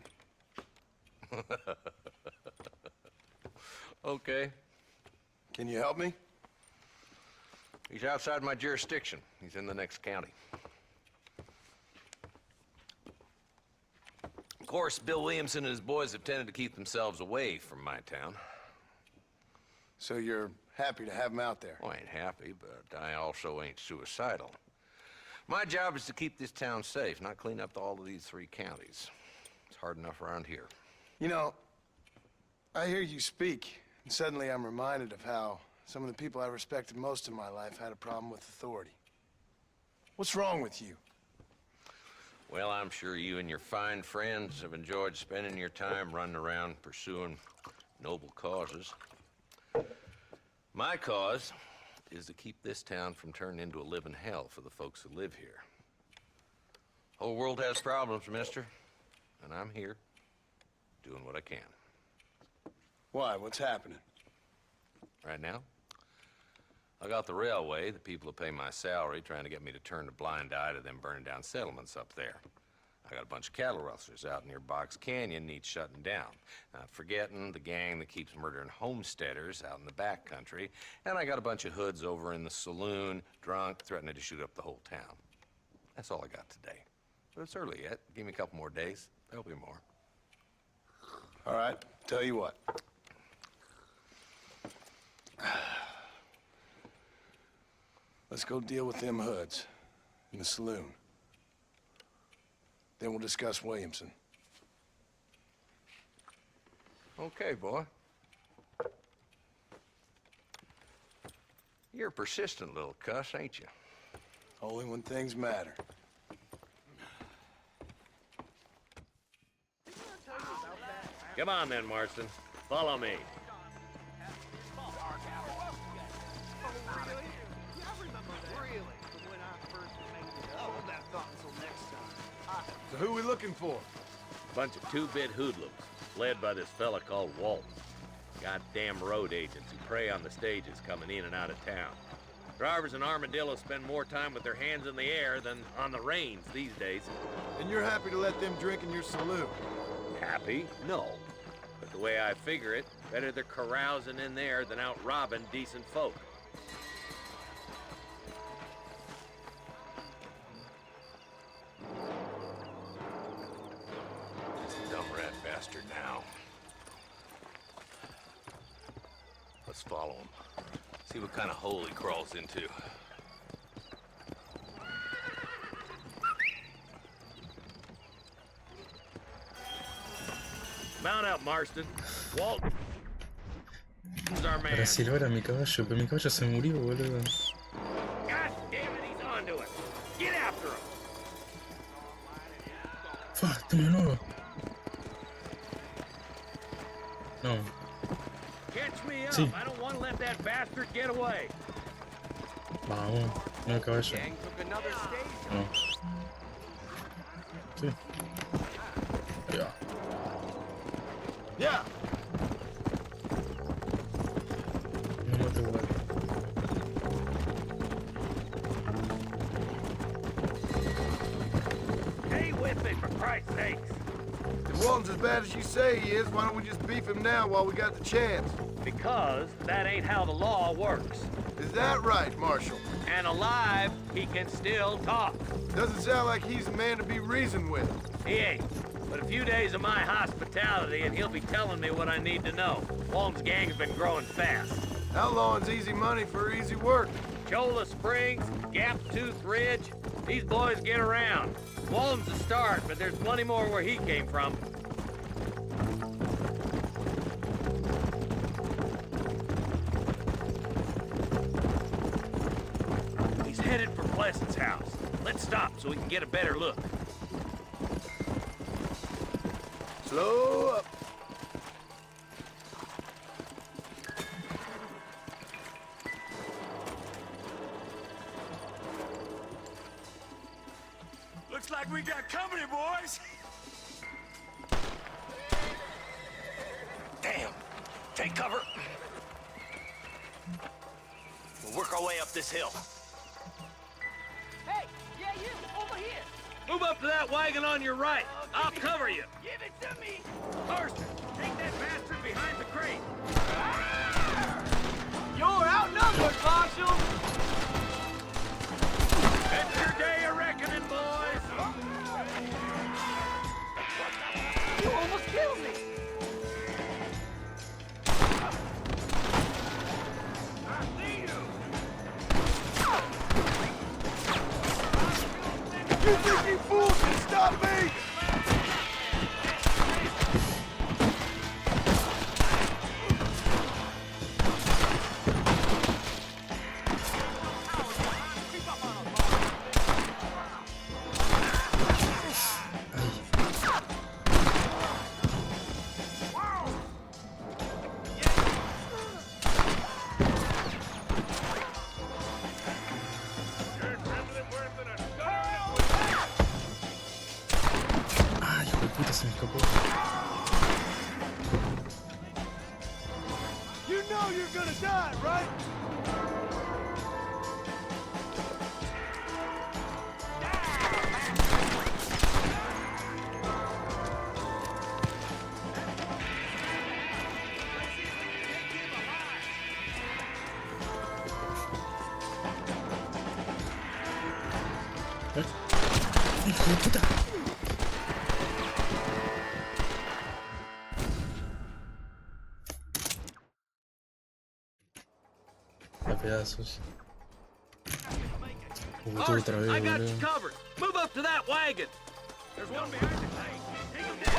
Okay. Can you help me? He's outside my jurisdiction. He's in the next county. Of course, Bill Williamson and his boys have tended to keep themselves away from my town. So you're happy to have him out there? Well, I ain't happy, but I also ain't suicidal. My job is to keep this town safe, not clean up all of these 3 counties. It's hard enough around here. You know, I hear you speak, and suddenly I'm reminded of how some of the people I respected most in my life had a problem with authority. What's wrong with you? Well, I'm sure you and your fine friends have enjoyed spending your time running around pursuing noble causes. My cause is to keep this town from turning into a living hell for the folks who live here. Whole world has problems, mister, and I'm here doing what I can. Why? What's happening? Right now, I got the railway, the people who pay my salary, trying to get me to turn a blind eye to them burning down settlements up there. I got a bunch of cattle rustlers out near Box Canyon needs shutting down. Not forgetting the gang that keeps murdering homesteaders out in the back country. And I got a bunch of hoods over in the saloon, drunk, threatening to shoot up the whole town. That's all I got today. But it's early yet. Give me a couple more days. There'll be more. All right, tell you what. Let's go deal with them hoods in the saloon. Then we'll discuss Williamson. Okay, boy. You're a persistent little cuss, ain't you? Only when things matter. Come on then, Marston. Follow me. So who we looking for? Bunch of two-bit hoodlums, led by this fella called Walton. Goddamn road agents who prey on the stages coming in and out of town. Drivers in Armadillo spend more time with their hands in the air than on the reins these days. And you're happy to let them drink in your saloon? Happy? No. But the way I figure it, better they're carousing in there than out robbing decent folk. Dumb rat bastard now. Let's follow him. See what kind of hole he crawls into. Mount up, Marston. Walton. Our man. Ahora sí lo era mi caballo, pero mi caballo se murió, boludo. God damn it, he's onto it. Get after him. Fuck, tengo uno nuevo. No. Catch me up. Sí. I don't want to let that bastard get away. Vamos, no caballo. Gang took another stage. No. Sí. Ahí va. Yeah. No mate igual. Stay with me, for Christ's sakes. If Walton's as bad as you say he is, why don't we just beef him now while we got the chance? Because that ain't how the law works. Is that right, Marshal? And alive, he can still talk. Doesn't sound like he's a man to be reasoned with. He ain't. But a few days of my hospitality and he'll be telling me what I need to know. Walton's gang's been growing fast. Outlawing's easy money for easy work. Cholla Springs, Gap Tooth Ridge, these boys get around. Walton's the start, but there's plenty more where he came from. He's headed for Pleasant's house. Let's stop so we can get a better look. Slow up. Looks like we got company, boys. Damn! Take cover! We'll work our way up this hill. Hey, yeah, you, over here. Move up to that wagon on your right. I'll cover you. Give it to me! Marston, take that bastard behind the crate. You're outnumbered, Marshal! It's your day of reckoning, boys. You almost killed me! I see you. You think you fools can stop me? Ay, hijo de puta, se me escapó. You know you're gonna die, right? Hijo de puta. A pedazos. Todo otra vez, I got you boludo. covered. Move up to that wagon. There's one behind the crate. Take him down.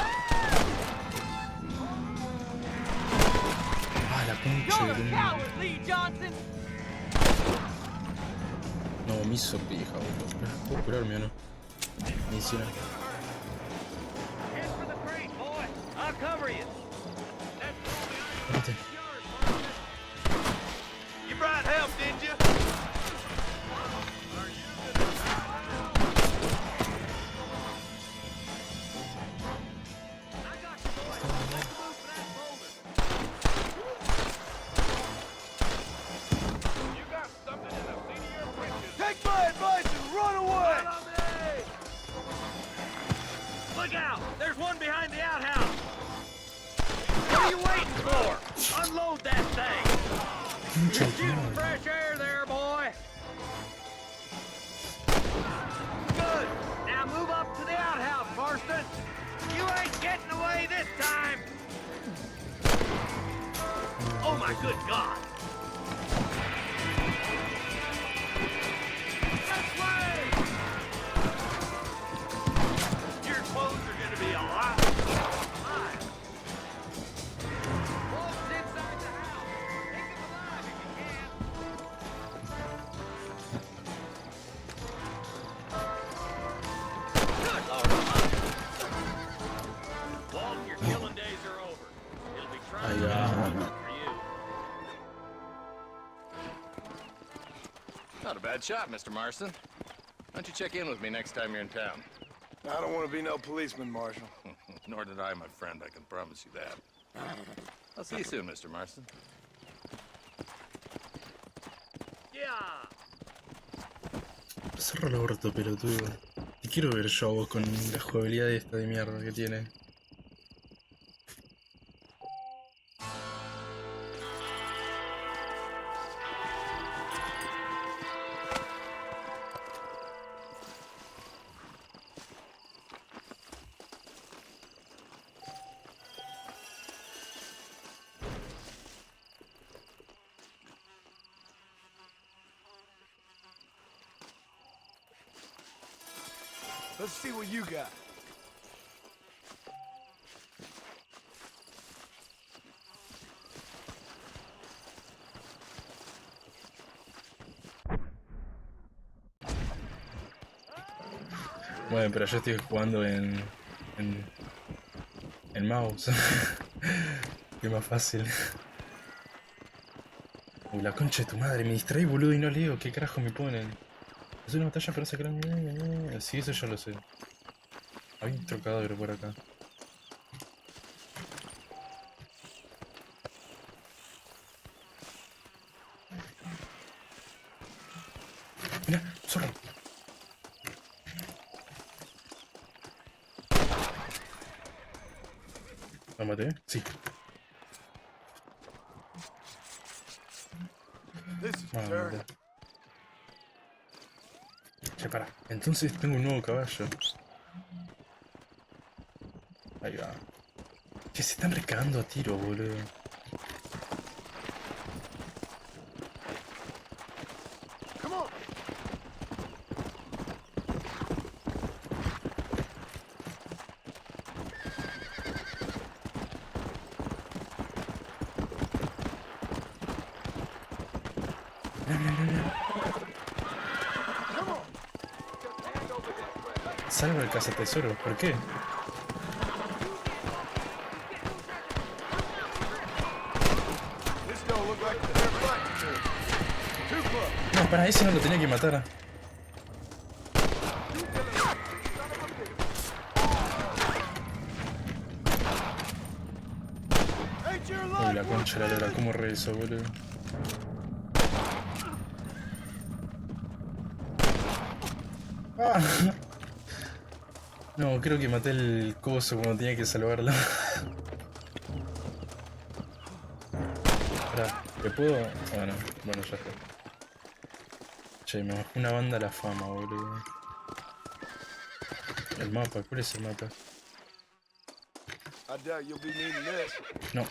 Ah, la concha You're de a coward, Lee Johnson! No, me hizo pija, boludo. ¿Puedo curarme o no? Medicina. Head for the crate, boy. I'll cover you. Espérate. You brought help, didn't you? Take my advice and run away! Look out! There's one behind the outhouse! What are you waiting for? Unload that thing! You're shooting fresh air there, boy! Good! Now move up to the outhouse, Marston! You ain't getting away this time! Oh my good God! This way! Your clothes are gonna be a lot. Wolf's inside the house. Take him alive if you can. Good Lord Almighty. Walton, your killing days are over. It'll be trying for you. Not a bad shot, Mr. Marston. Why don't you check in with me next time you're in town? I don't want to be no policeman, Marshal. Nor did I, my friend. I can promise you that. I'll see you soon, Mr. Marston. Yeah. Cerra el orto, pelotudo. Te quiero ver yo a vos con la jugabilidad esta de mierda que tiene. Let's see what you got. Bueno, pero yo estoy jugando en mouse. Qué más fácil. Uy, la concha de tu madre, me distraí, boludo, y no leo. ¿Qué carajo me ponen? Es una batalla para sacar... Sí, eso ya lo sé. Hay un trocadero por acá. Mira, zorro. ¿La maté? Sí. Mamita. Che, para. Entonces tengo un nuevo caballo. Ahí va. Che, se están recagando a tiro, boludo. Salva el cazatesoro, ¿por qué? No, para ese no lo tenía que matar. Uy, la concha de la lora, cómo rezo, boludo. Ah. No, creo que maté el coso cuando tenía que salvarlo. Espera, ¿le puedo? Bueno, bueno, ya está. Che, me bajó una banda a la fama, boludo. El mapa, ¿cuál es el mapa? No.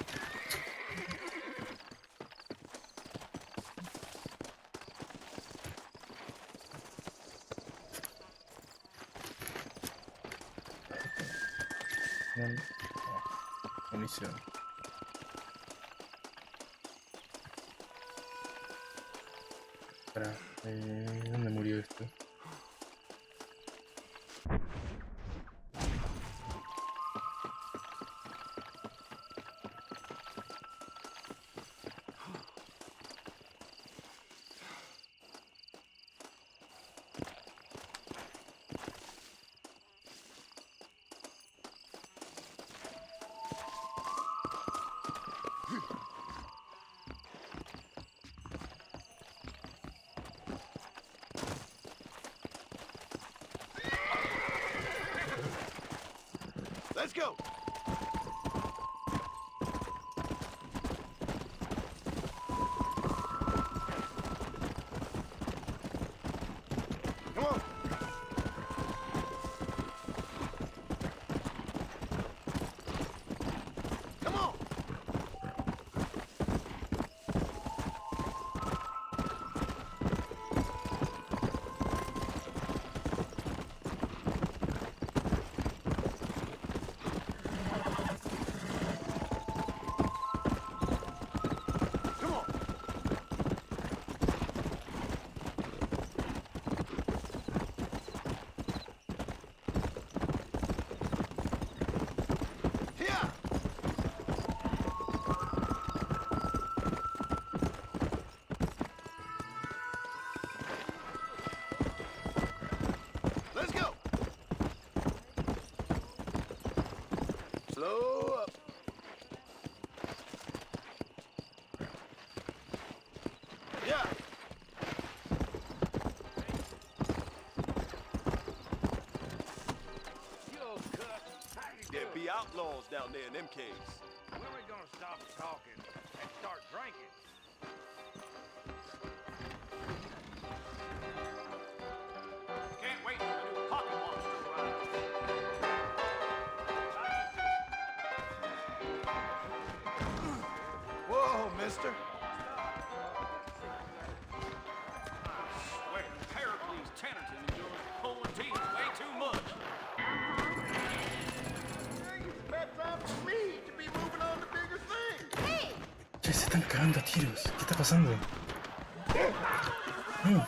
No. Munición. Espera, ¿dónde murió esto? Let's go. Come on. Come on. Let's go. Slow up. Yeah. There'd be outlaws down there in them caves. When are we gonna stop talking and start drinking? Can't wait for the new pocket monster to arrive. Whoa, mister. Swear, Pericles Tennyson is yours pulling teeth way too much. Bad time for me to be moving on to bigger things. Hey! Che, se están cagando a tiros. ¿Qué está pasando? No.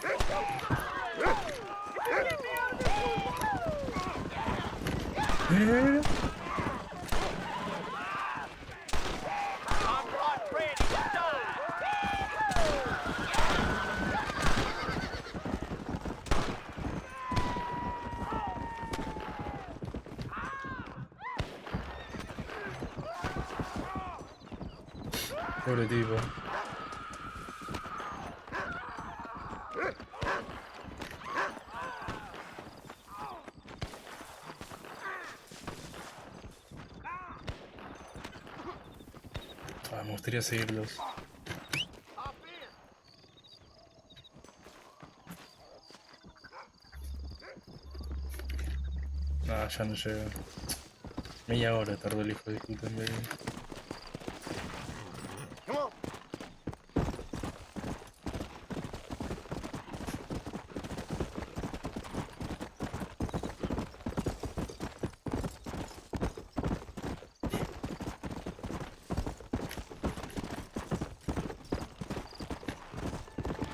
Mira. I'm not ready to die. Pobre tipo. gustaría seguirlos. Ah, ya no llega. Media hora tardó el hijo de puta en venir. Come on.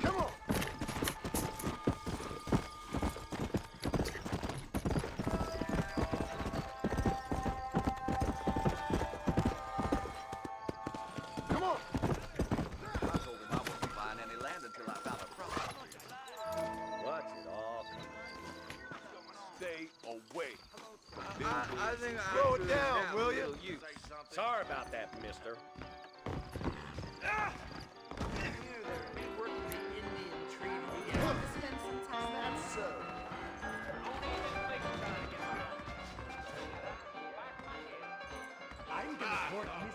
Come on. Come on. I told him I wasn't buying any land until I found a property. What's it all? Stay away. I think I Slow it down, will you? Sorry about that, mister. That's so. I'm gonna support Miss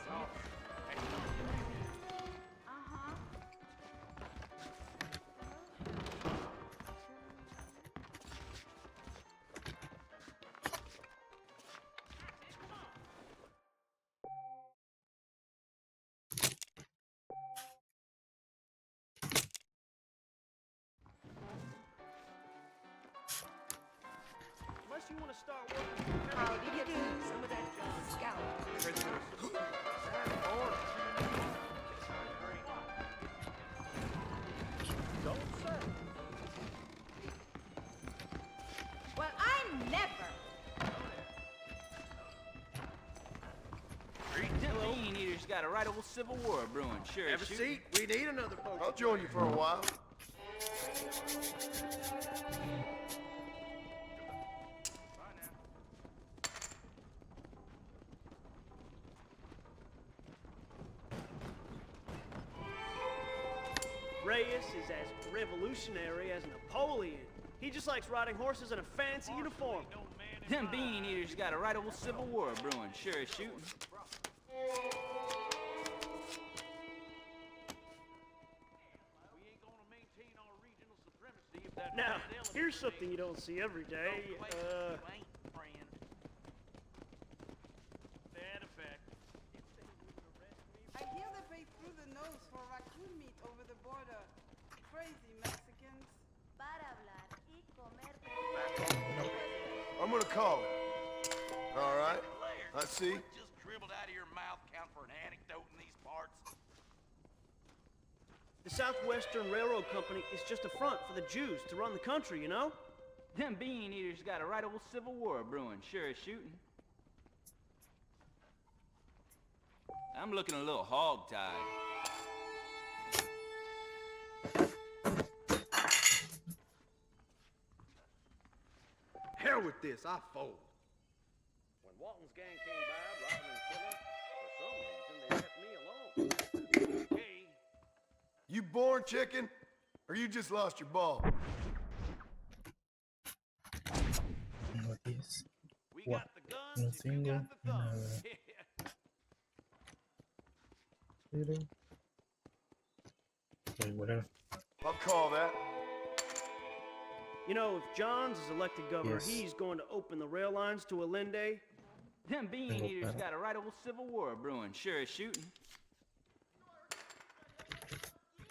Unless you want to start working. How did you do? Some of that Scout. Don't say. Well, I never. Bean Eater's got a right old civil war brewing. Sure. Have a seat. We need another poker. I'll join you for a while. Reyes is as revolutionary as Napoleon. He just likes riding horses in a fancy uniform. Them Bean Eater's got a right old civil war brewing. Sure as shooting. Now, here's something you don't see every day. Bad effect. I hear they pay through the nose for raccoon meat over the border. Crazy Mexicans. I'm gonna call it. All right. I see. Just dribbled out of your mouth, count for an anecdote in these parts. The Southwestern Railroad Company is just a front for the Jews to run the country, you know? Them Bean Eater's got a right old civil war brewing. Sure as shooting. I'm looking a little hog-tied. Hell with this, I fold. When Walton's gang came by, robbing and killing, for some reason they left me alone. Hey, You born chicken, or you just lost your ball? Tengo 10. we Guau, got the guns, no and you tengo got the nada. thumbs. Pero... Muy bueno. I'll call that. You know, if Johns is elected governor, Yes. he's going to open the rail lines to Allende. Them Bean Tengo Eater's claro. got a right old civil war brewing. Sure as shooting.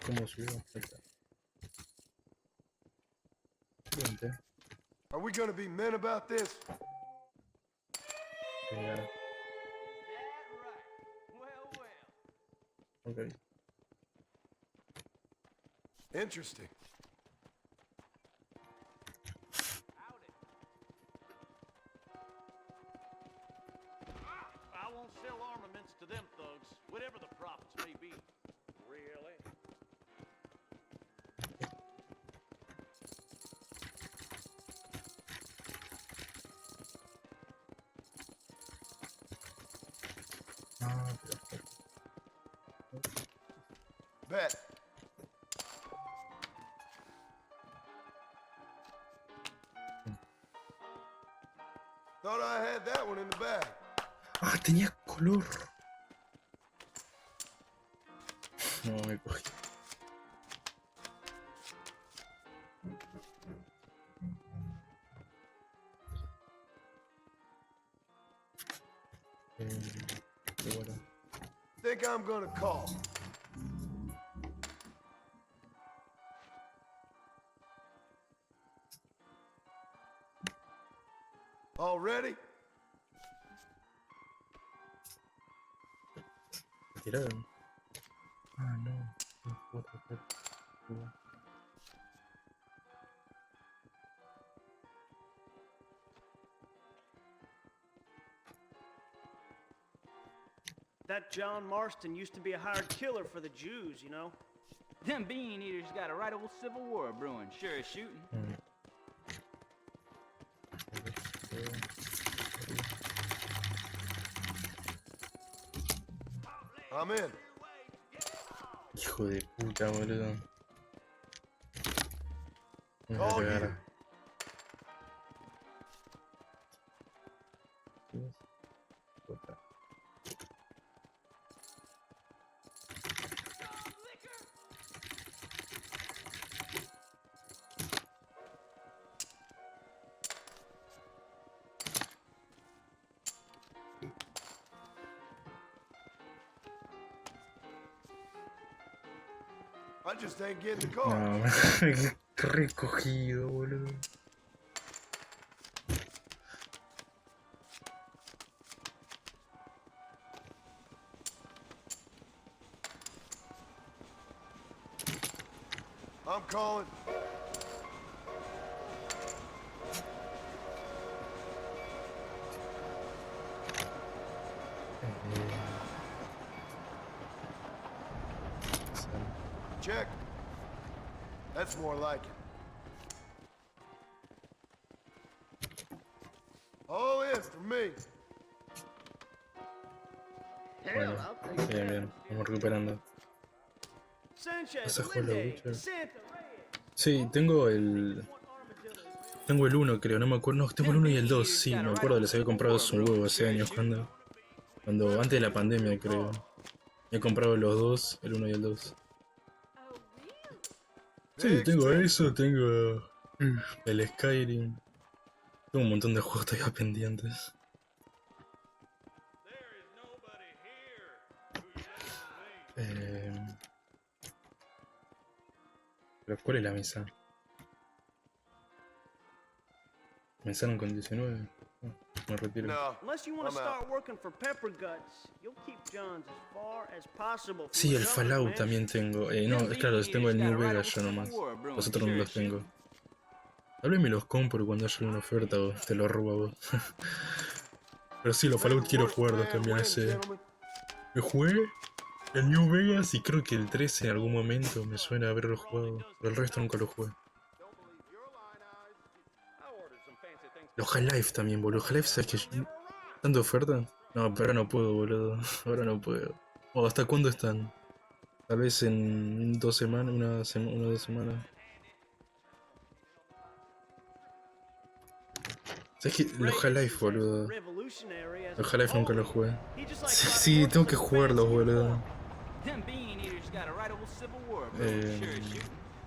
¿Cómo subió? Ahí está. Vente. Are we gonna be men about this? Venga. That right. Well, well. Ok. Interesting. I won't sell armaments to them thugs, whatever the profits may be. Really? Ah, perfecto. Bet. Thought I had that one in the bag. Ah, tenía color. No, me cogí. Bueno. Think I'm gonna call. All ready? Tiraron. Ah, no. No puedo hacer. That John Marston used to be a hired killer for the Jews, you know? Them bean eaters got a right old civil war brewing, sure as shooting. I'm in. Hijo de puta, boludo. Me voy a Call pegar. you. Puta. I just ain't getting the car. No, qué recogido, boludo. I'm calling. Check. That's more like it. All in for me. Bueno, bien, bien. Vamos recuperando. ¿Vas a jugar los Witcher? Sí, tengo el... Tengo el 1, creo, no me acuerdo. No, tengo el 1 y el 2, sí, me acuerdo, les había comprado hace un huevo hace años, cuando antes de la pandemia, creo. He comprado los dos, el 1 y el 2. Sí, tengo eso, tengo el Skyrim. Tengo un montón de juegos todavía pendientes. Pero ¿cuál es la mesa? Comenzaron con 19. Me retiro. Sí, el Fallout también tengo. No, es claro, tengo el New Vegas yo nomás. Los otros no los tengo. Tal vez me los compro cuando haya una oferta o te lo robo a vos. Pero sí, los Fallout quiero jugarlos también. Me jugué el New Vegas y creo que el 13 en algún momento me suena haberlo jugado. Pero el resto nunca lo jugué. Los Half-Life también, boludo. Half-Life, ¿sabes qué? ¿Tanta oferta? No, pero ahora no puedo, boludo. Ahora no puedo. ¿O hasta cuándo están? Tal vez en 2 semanas, una o 2 semanas. ¿Sabes qué? Los Half-Life, boludo. Los Half-Life nunca los jugué. Sí, tengo que jugarlos, boludo.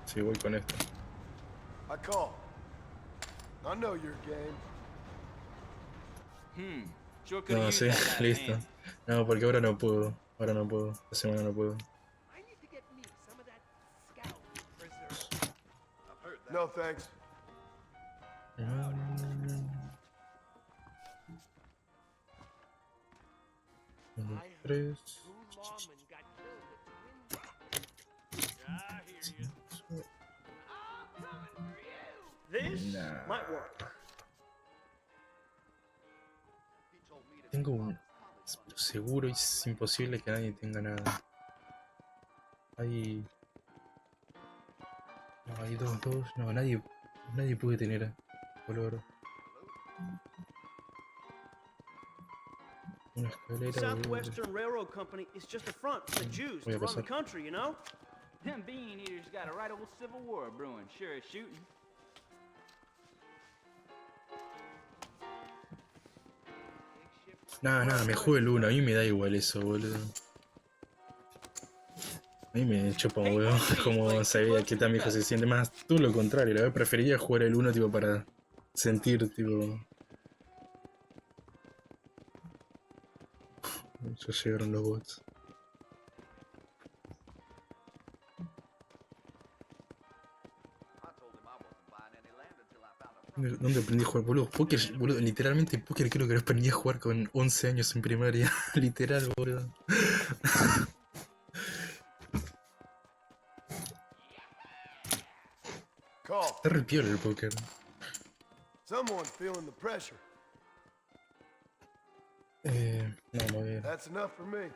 Sí, voy con esto. No, sí, listo. No, porque ahora no puedo. Ahora no puedo. Esta semana no puedo. No, thanks. Uno, 3. Tengo un... Seguro es imposible que nadie tenga nada. Hay... No, hay dos. No, nadie puede tener color. Una escalera. Southwestern Railroad Company is just a front for the Jews to run the country, you know? Them bean eaters got a right old civil war brewing, sure as shooting. Nada, me juego el 1, a mí me da igual eso, boludo. A mí me chupa un huevo como sabía que tan viejo se siente. Más tú lo contrario, la verdad preferiría jugar el uno tipo para sentir tipo. Ya llegaron los bots. ¿Dónde aprendí a jugar, boludo? Póker, boludo, literalmente póker creo que lo aprendí a jugar con 11 años en primaria. Literal, boludo. Está re piola el póker. Someone's feeling the pressure. No, muy bien. That's enough for me.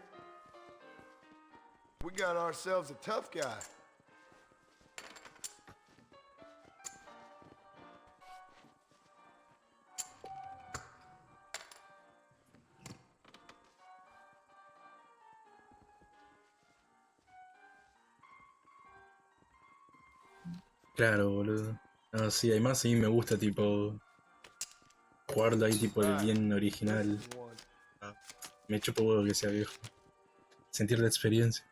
We got ourselves a tough guy. Claro, boludo. No, sí, además a mí me gusta tipo jugarlo ahí tipo el bien original. Me chupo huevo que sea viejo. Sentir la experiencia.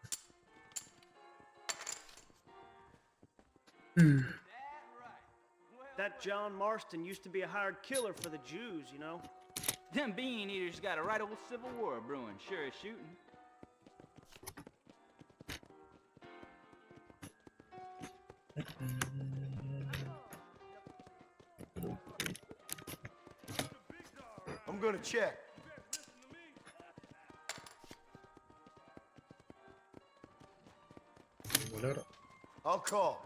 That John Marston used to be a hired killer for the Jews, you know? Them bean eaters got a right old civil war brewing, sure as shooting. I'm gonna check. Volar. I'll call.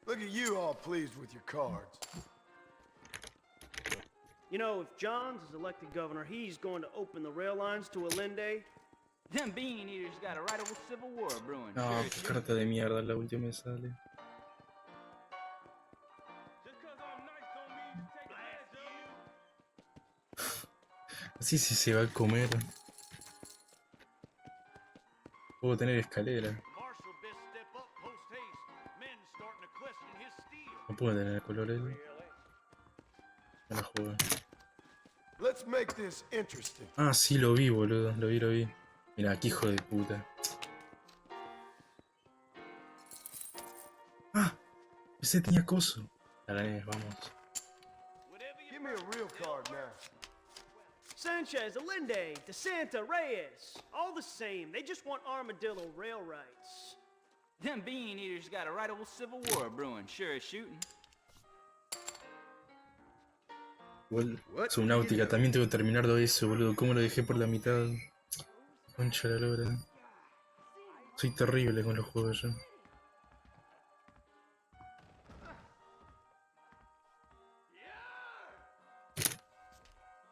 Look at you all pleased with your cards. You know, if Johns is elected governor, he's going to open the rail lines to Allende. Them bean eaters got a right old civil war brewing, No, sure as qué shooting. carta de mierda, la última me sale. Así sí se va a comer. Puedo tener escalera. No puedo tener el color ese. No la juego. Let's make this interesting. Ah, sí, lo vi, boludo. Lo vi. Mira, qué hijo de puta. Ah, ese tenía coso. La gané, vamos. Give me a real card now. Sanchez, Allende, DeSanta, Reyes, all the same. They just want Armadillo rail rights. Them bean eaters got a right old civil war brewing, sure as shooting. Igual, Subnautica, también tengo que terminar todo eso, boludo. ¿Cómo lo dejé por la mitad? Concha la lora. Soy terrible con los juegos yo.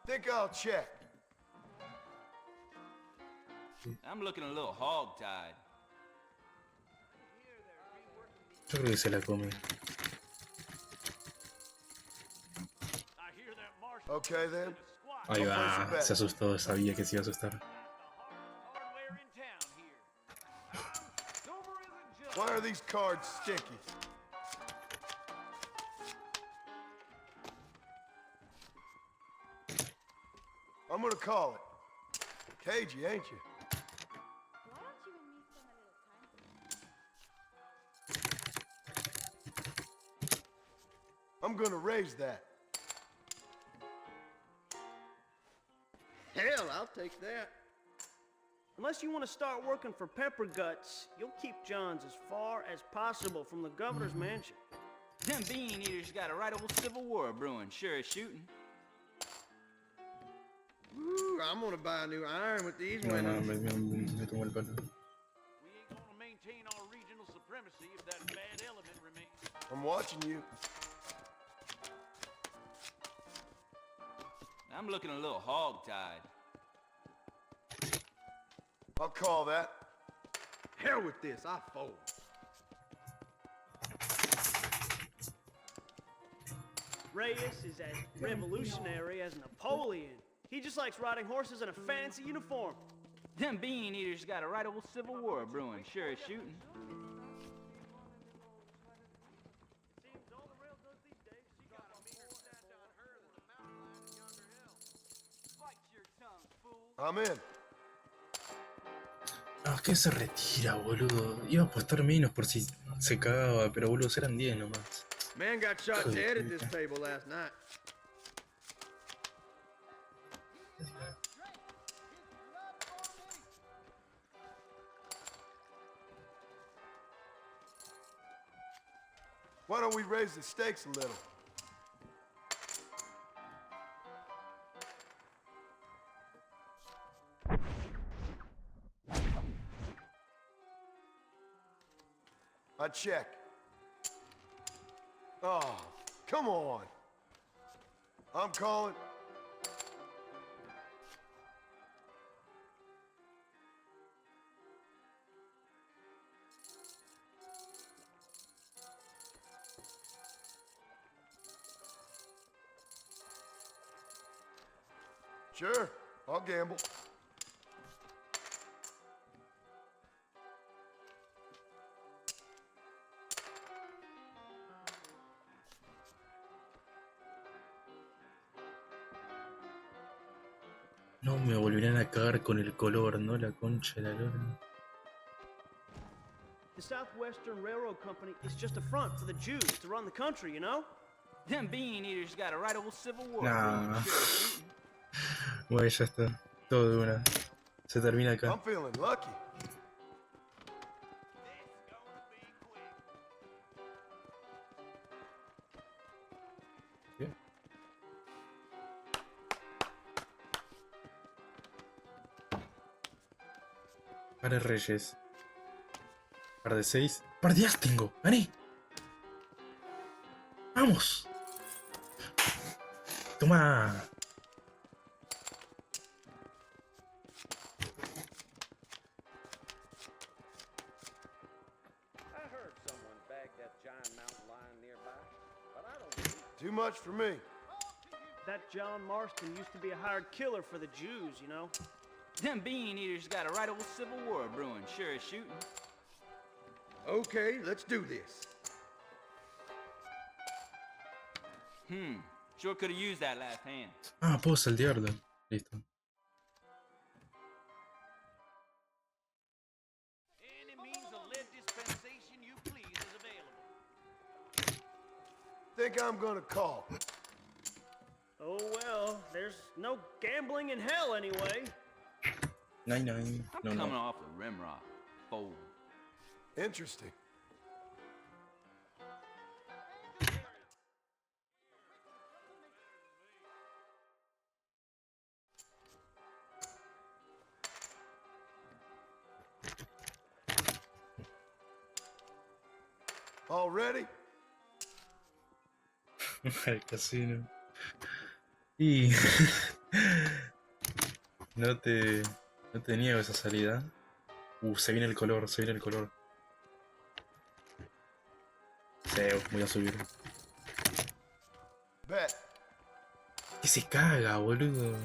Think I'll check. I'm looking a little hog-tied. Yo creo que se la come. Okay then. Ahí va, se asustó, sabía que se iba a asustar. Why are these cards sticky? I'm gonna call it. Cagey, ain't you? I'm gonna raise that. Hell, I'll take that. Unless you want to start working for Pepper Guts, you'll keep Johns as far as possible from the governor's mansion. Them bean eaters got a right old civil war brewing, sure as shooting. Ooh, I'm gonna buy a new iron with these No, windows. me tomo el palo. We ain't gonna maintain our regional supremacy if that bad element remains. I'm watching you. I'm looking a little hog-tied. I'll call that. Hell with this, I fold. Reyes is as revolutionary as Napoleon. He just likes riding horses in a fancy uniform. Them bean eaters got a right old civil war brewing, sure as shooting. I'm in. No, ¿qué se retira, boludo? Iba a apostar menos por si se cagaba, pero boludo, eran 10 nomás. Man got Hijo shot de dead at this puta. table last night. Why don't we raise the stakes a little? I check. Oh, come on. I'm calling. Sure, I'll gamble. No me volverán a cagar con el color, ¿no? La concha de la lora. The Southwestern Railroad Company is just a front for the Jews to run the country, you know? Them bean eaters got a right old civil war Nah. brewing. Sure. Bueno, ya está. Todo de una. Se termina acá. I'm feeling lucky. ¿Qué? Par de reyes. Par de 6. Par de as tengo. ¡Gané! ¡Vamos! ¡Toma! I heard someone bagged that giant mountain lion nearby, but I don't believe it. Too much for me. That John Marston used to be a hired killer for the Jews, you know? Them bean eaters got a right old civil war brewing. Sure as shooting. Okay, let's do this. Sure could have used that last hand. Ah, puedo saltearlo. Listo. Any means of lead dispensation you please is available. Think I'm gonna call. Oh well, there's no gambling in hell anyway. 9-9. I'm No, coming no. off the rimrock. Fold. Interesting. All ready? Al casino. Y... no te niego esa salida. Se viene el color, se viene el color. Sí, voy a subir. Bet. Que se caga, boludo.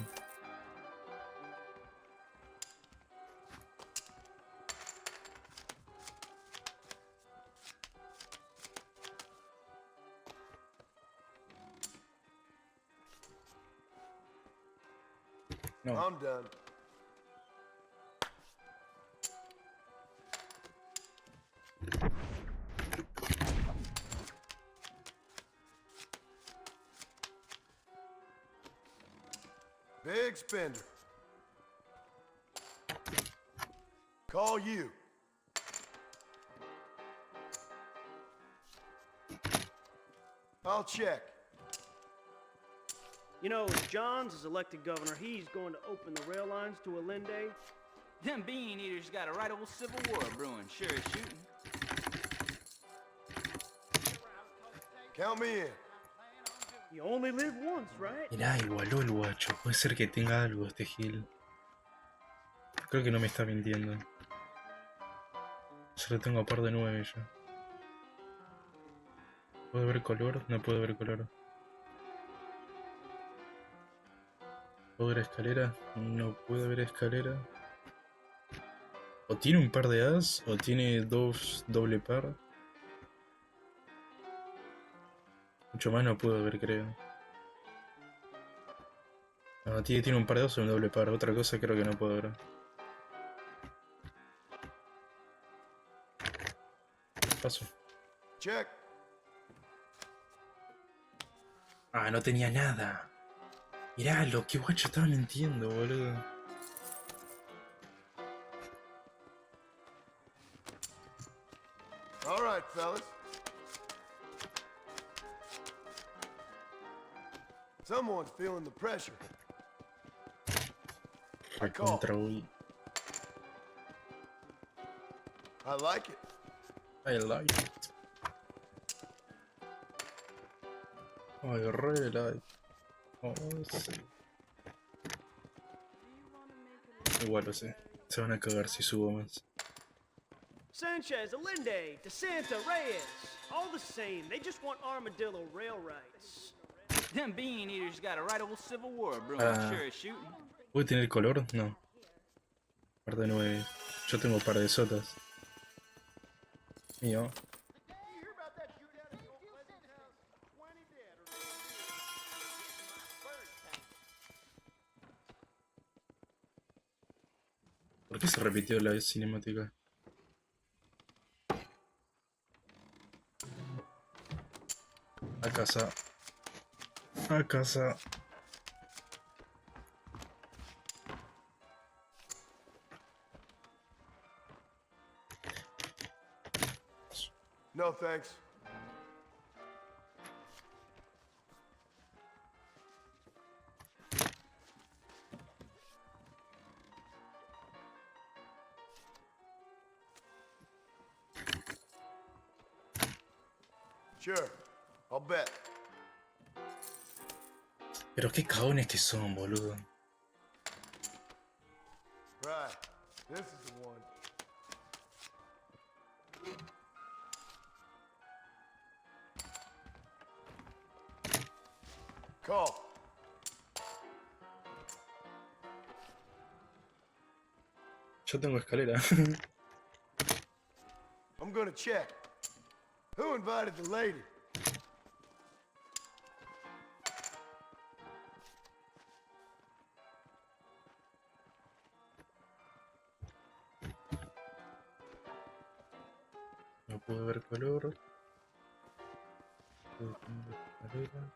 No. I'm done. Big spender. Call you. I'll check. You know, if Johns is elected governor, he's going to open the rail lines to Allende. Them bean eaters got a right old civil war brewing. Sure as shooting. Count me in. You only live once, right? Mirá, igualó el guacho. Puede ser que tenga algo este Gil. Creo que no me está mintiendo. Yo lo tengo a par de 9 ya. ¿Puedo ver color? No puedo ver color. ¿Puedo ver escalera? No puedo ver escalera. O tiene un par de as, o tiene dos doble par. Mucho más no puedo ver, creo. No, tiene un par de osos y un doble par. Otra cosa creo que no puedo ver. Paso. Check. Ah, no tenía nada. Miralo, qué guacho estaba mintiendo, boludo. All right, fellas. Someone's feeling the pressure. I call. Recontra Uy. I like it. I like it. I really like. Oh, sí. Igual lo sé. Se van a cagar si subo más. Sanchez, Allende, DeSanta, Reyes. All the same, they just want armadillo rail rights. Them bean eaters got a right old civil war brewing, sure as shooting. ¿Puede tener color? No. Par de 9. Yo tengo par de sotas. Mío. ¿Por qué se repitió la cinemática? A casa. A casa. No, thanks. Sure, I'll bet. Pero qué cagones que son, boludo. Right, this is the one. Call. Yo tengo escalera. I'm gonna check. Who invited the lady? No puedo ver color. Tengo escalera.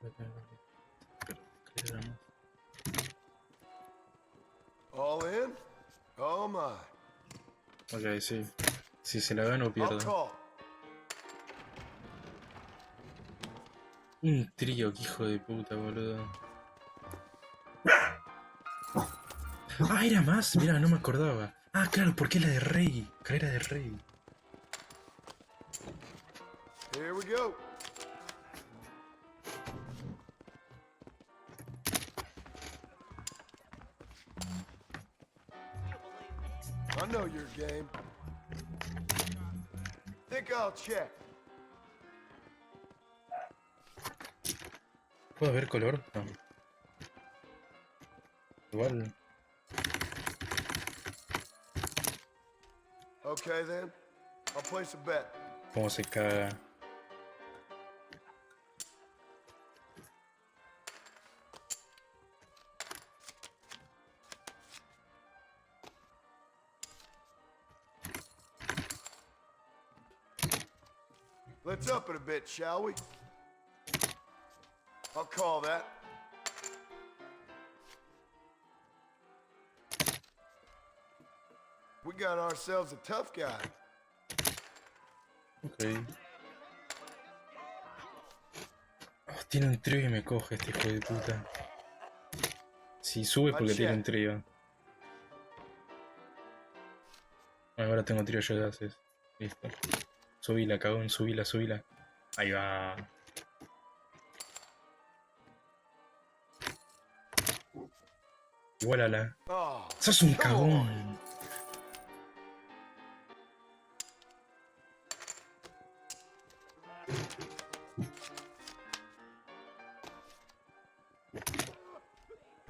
Escalera más. All in? Oh my. Ok, sí. Si se la gano, I'll pierdo. call. Un trío, que hijo de puta, boludo. Ah, era más. Mira, no me acordaba. Ah, claro, porque es la de Rey. Carrera de Rey. Here we go. I know your game. Think I'll check. ¿Puedo ver color? No. Igual. Okay then. I'll place a bet. Cómo se caga. Let's up it a bit, shall we? I'll call that. We got ourselves a tough guy. Ok. Oh, tiene un trío y me coge este hijo de puta. Si sube porque tiene un trío. Ahora tengo trío yo de haces. Listo. Subila, cagón, subila, subila. Ahí va. Igualala. Oh, ¡Sos un come cagón! on.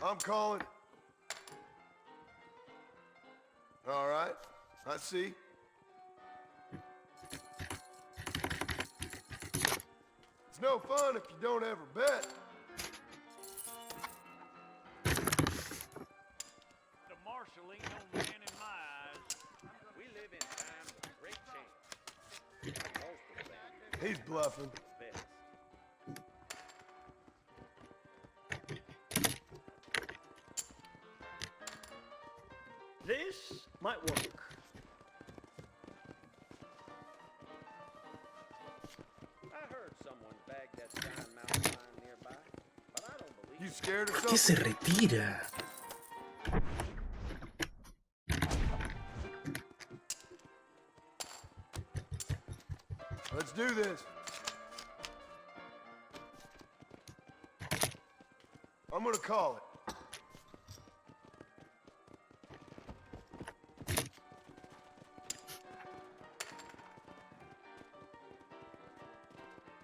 I'm calling. All right, I see. It's no fun if you don't ever bet. The marshal ain't no man in my eyes. We live in times of great change. Most of them He's bluffing. bets. This might work. I heard someone bagged that giant mountain lion nearby, but I don't believe You scared or ¿Por qué se something? retira? Let's do this. I'm gonna call it.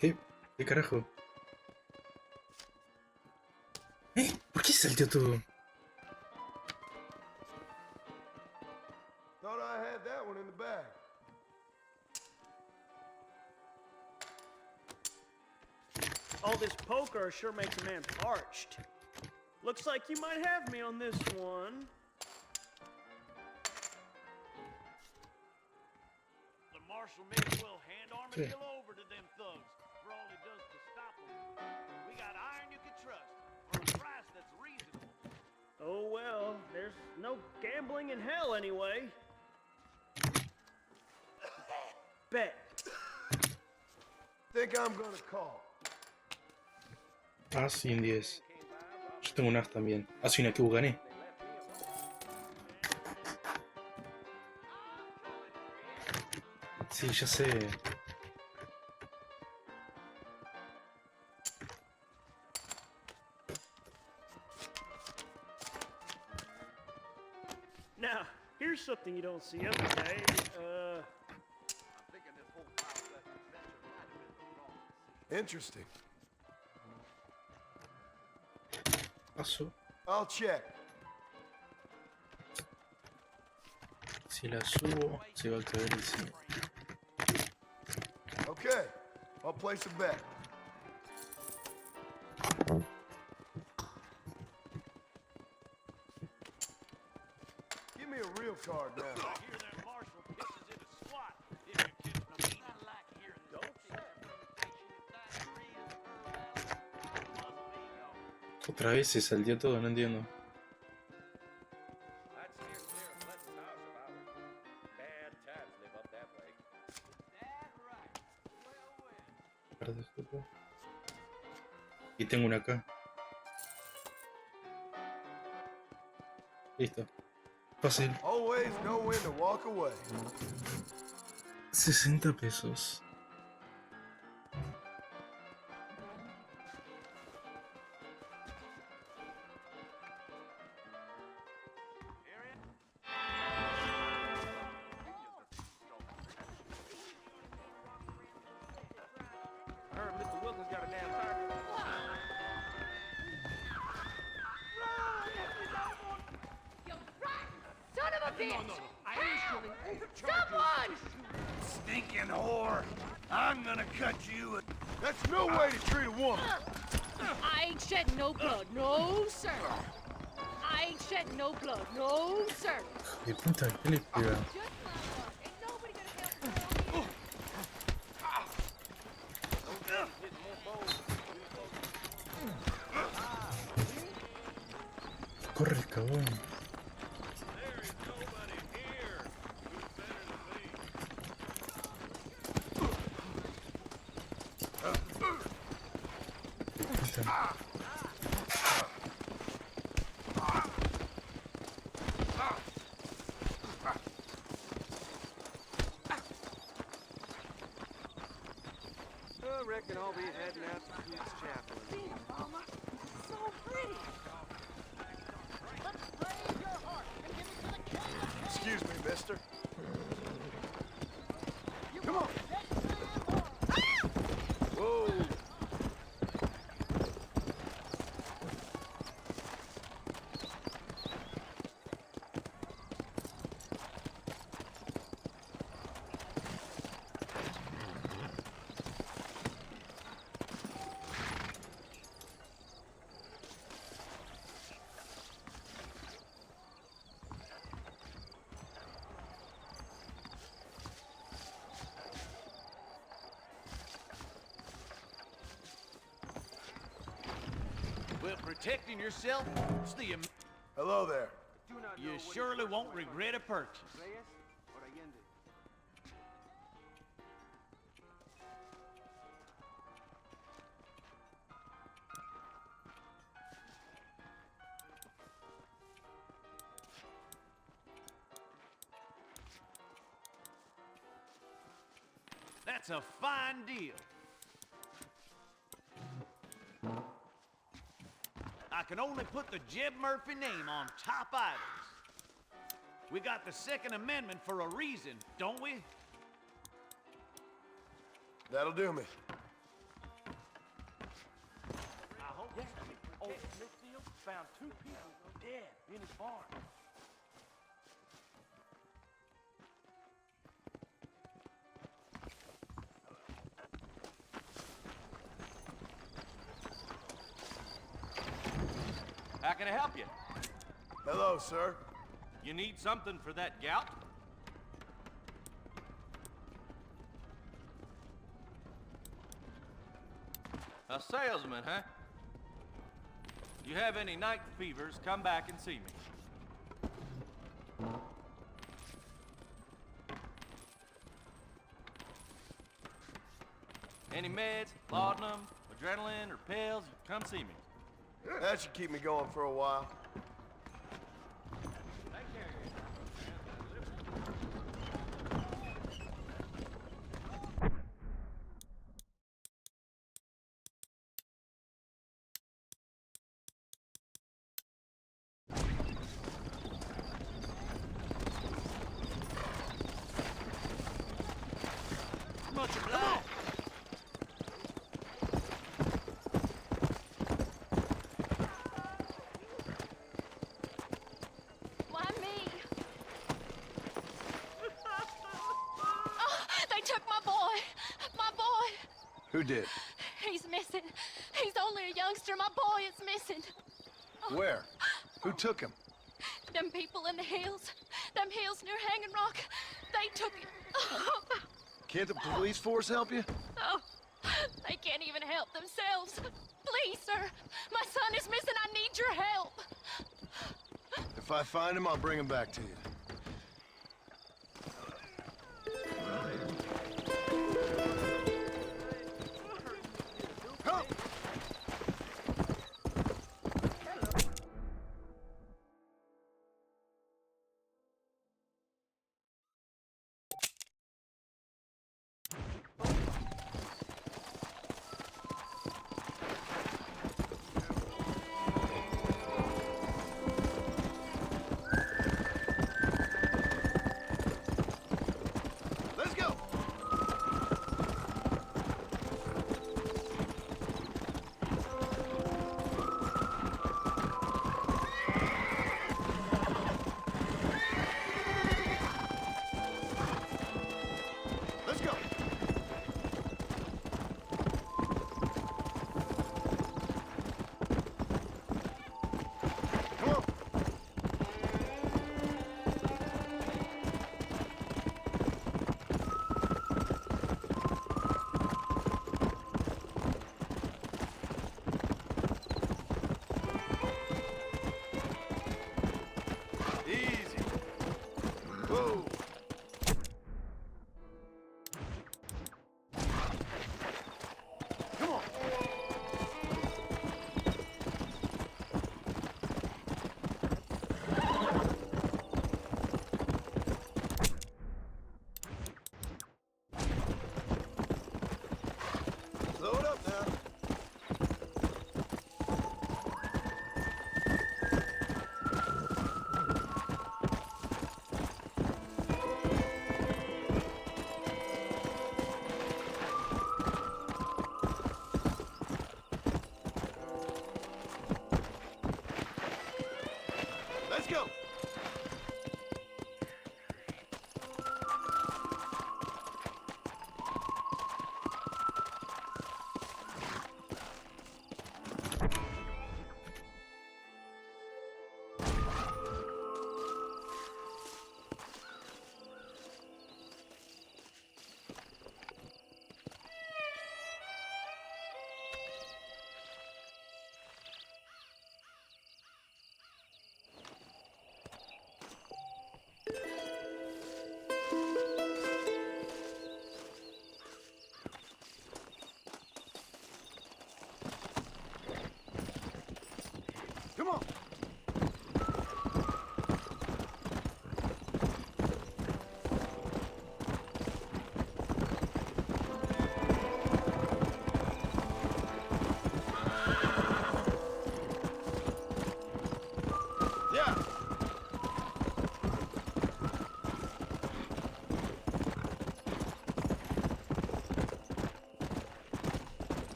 ¿Qué carajo? ¿Por qué saltó todo? Thought I had that one in the bag. All this poker sure makes a man parched. Looks like you might have me on this one. The marshal may as well hand Armadillo over to them thugs for all he does to stop them. We got iron you can trust for a price that's reasonable. Oh well, there's no gambling in hell anyway. Bet. Think I'm gonna call. As y en 10. Yo tengo un as también. As y una que gané. Sí, ya sé. Now, here's something you don't see every day. I'm thinking this whole Wild West adventure might have been the wrong decision. Interesting. Paso. I'll check. Si la subo, se va a caer el cine. Okay, I'll place a bet. Give me a real card now. I hear that marshal pisses in a squat. If you're kidding, I mean, I like hearing this. Don't say Otra vez se salteó todo, no entiendo. I'd steer clear of Clinton's house if I were you. Bad times live up that way. Y tengo una acá. Listo. Fácil. Always know when to walk away. 60 pesos. I heard Mr. Wilkins got a damn tire. Son of a bitch! I ain't stealing. Someone! Stinking whore! I'm gonna cut you. That's no way to treat a woman. I ain't shedding no blood, no sir. I ain't shedding no blood, no sir. De puta, ¿qué le pega? Just my luck. Ain't nobody gonna help me. Corre el cagón. I reckon I'll be heading out to Keith's Chapel. Mama, so pretty. Let's raise your heart and give it to the king of Excuse me, mister. you. Come on. Ah! Whoa. But protecting yourself is the... Hello there. You surely won't regret a purchase. That's a fine deal. I can only put the Jeb Murphy name on top items. We got the Second Amendment for a reason, don't we? That'll do me. I hope old Smithfield found 2 people dead in his barn. How can I help you? Hello, sir. You need something for that gout? A salesman, huh? You have any night fevers, come back and see me. Any meds, laudanum, adrenaline, or pills, come see me. That should keep me going for a while. Much obliged. Why me? Oh, they took my boy. My boy. Who did? He's missing. He's only a youngster. My boy is missing. Where? Who took him? Them people in the hills. Them hills near Hanging Rock. They took him. Oh, Can't the police force help you? oh, they can't even help themselves. Please, sir. My son is missing. I need your help. If I find him, I'll bring him back to you. Help!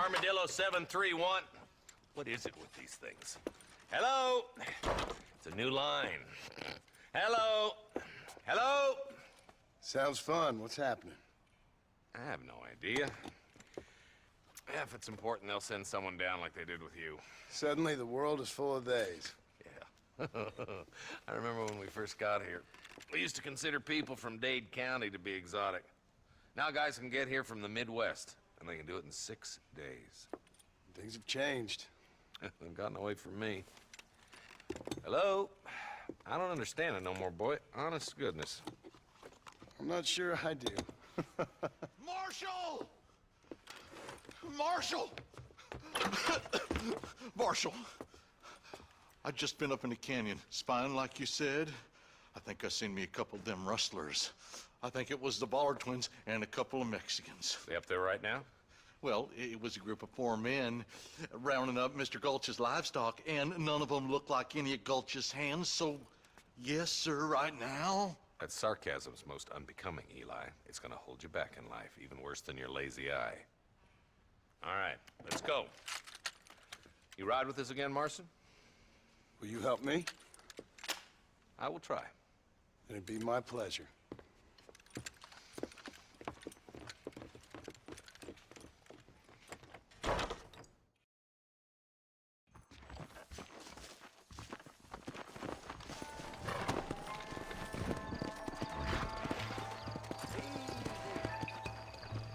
Armadillo 731. What is it with these things? Hello? It's a new line. Hello? Hello? Sounds fun. What's happening? I have no idea. If it's important, they'll send someone down like they did with you. Suddenly, the world is full of theys. Yeah. I remember when we first got here. We used to consider people from Dade County to be exotic. Now guys can get here from the Midwest, and they can do it in 6 days. Things have changed. They've gotten away from me. Hello? I don't understand it no more, boy. Honest to goodness. I'm not sure I do. Marshal! Marshal! Marshal, I've just been up in the canyon, spying like you said. I think I seen me a couple of them rustlers. I think it was the Ballard twins and a couple of Mexicans. They up there right now? Well, it was a group of 4 men rounding up Mr. Gulch's livestock, and none of them looked like any of Gulch's hands, so yes, sir, right now. That sarcasm's most unbecoming, Eli. It's gonna hold you back in life, even worse than your lazy eye. All right, let's go. You ride with us again, Marston? Will you help me? I will try. It'd be my pleasure.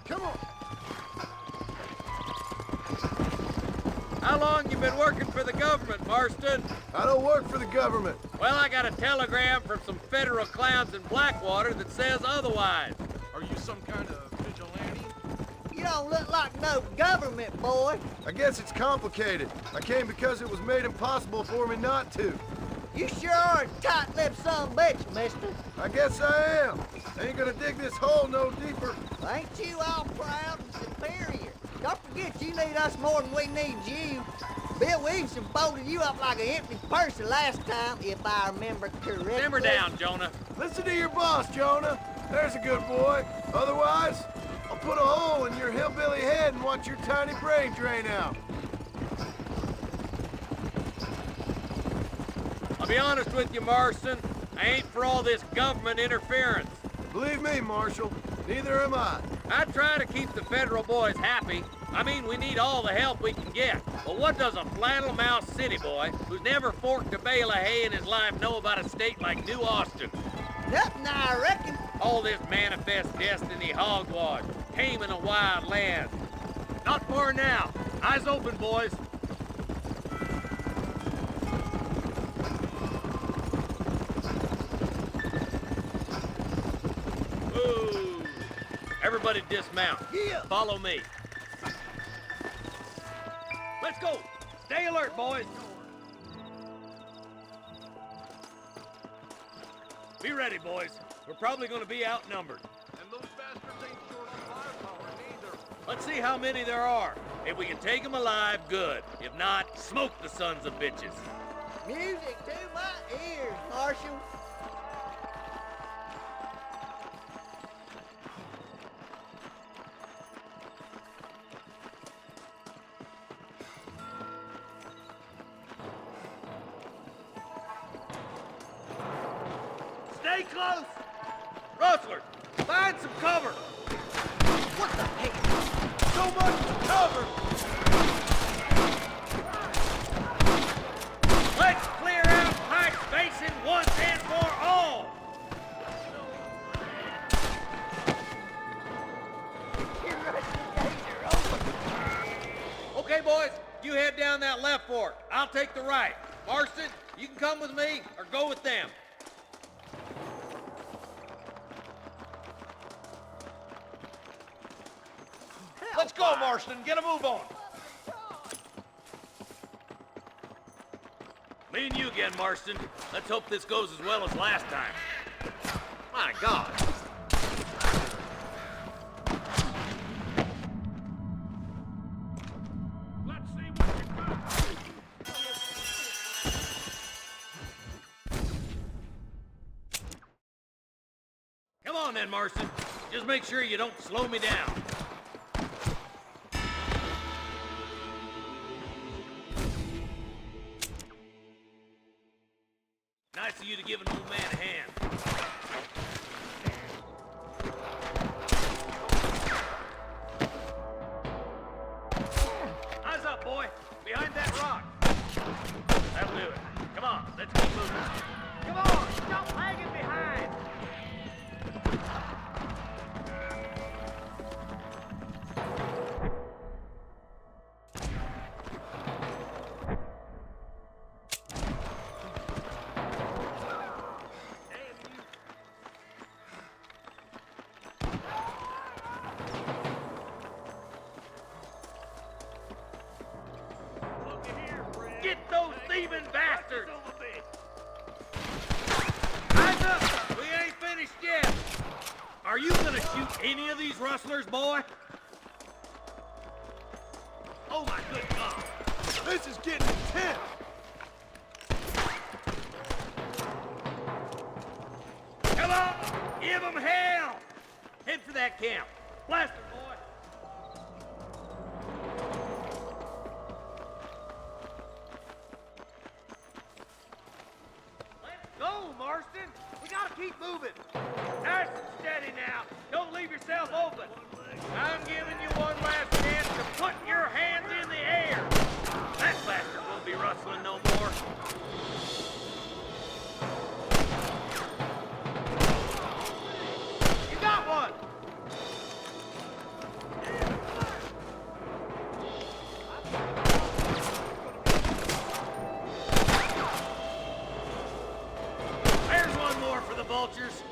Come on! How long you been working for the government, Marston? I don't work for the government. Well, I got a telegram from some federal clowns in Blackwater that says otherwise. Are you some kind of vigilante? You don't look like no government boy. I guess it's complicated. I came because it was made impossible for me not to. You sure are a tight-lipped son of a bitch, mister. I guess I am. I ain't gonna dig this hole no deeper. Ain't you all proud and superior? Don't forget you need us more than we need you. Bill Williamson folded you up like an empty person last time, if I remember correctly. Simmer down, Jonah. Listen to your boss, Jonah. There's a good boy. Otherwise, I'll put a hole in your hillbilly head and watch your tiny brain drain out. I'll be honest with you, Marston. I ain't for all this government interference. Believe me, Marshal, neither am I. I try to keep the federal boys happy. I mean, we need all the help we can get. But what does a flannel-mouthed city boy who's never forked a bale of hay in his life know about a state like New Austin? Nothing, I reckon. All this manifest destiny hogwash, taming a wild land. Not for now. Eyes open, boys. Ooh. Everybody dismount. Yeah. Follow me. Let's go. Stay alert, boys. Be ready, boys. We're probably going to be outnumbered. And those bastards ain't short on firepower neither. Let's see how many there are. If we can take them alive, good. If not, smoke the sons of bitches. Music to my ears, Marshal. Stay close! Rustler, find some cover! What the hell? So much to cover! Let's clear out Pike's Basin once and for all! Okay, boys, you head down that left fork. I'll take the right. Marston, you can come with me or go with them. Let's go, Marston. Get a move on. Me and you again, Marston. Let's hope this goes as well as last time. My God. Let's see what you got. Come on then, Marston. Just make sure you don't slow me down. Nice of you to give an old man a hand. Eyes up, boy. Behind that rock. That'll do it. Come on, let's keep moving. Come on, stop lagging behind. Get those thieving bastards! Eyes up! We ain't finished yet! Are you gonna shoot any of these rustlers, boy? Oh my good God! This is getting intense! Come on! Give them hell! Head for that camp. Blast them, boy! Go, Marston! We gotta keep moving! Nice and steady now! Don't leave yourself open! I'm giving you one last chance to put your hands in the air! That bastard won't be rustling no more. You got one! There's one more for the vultures.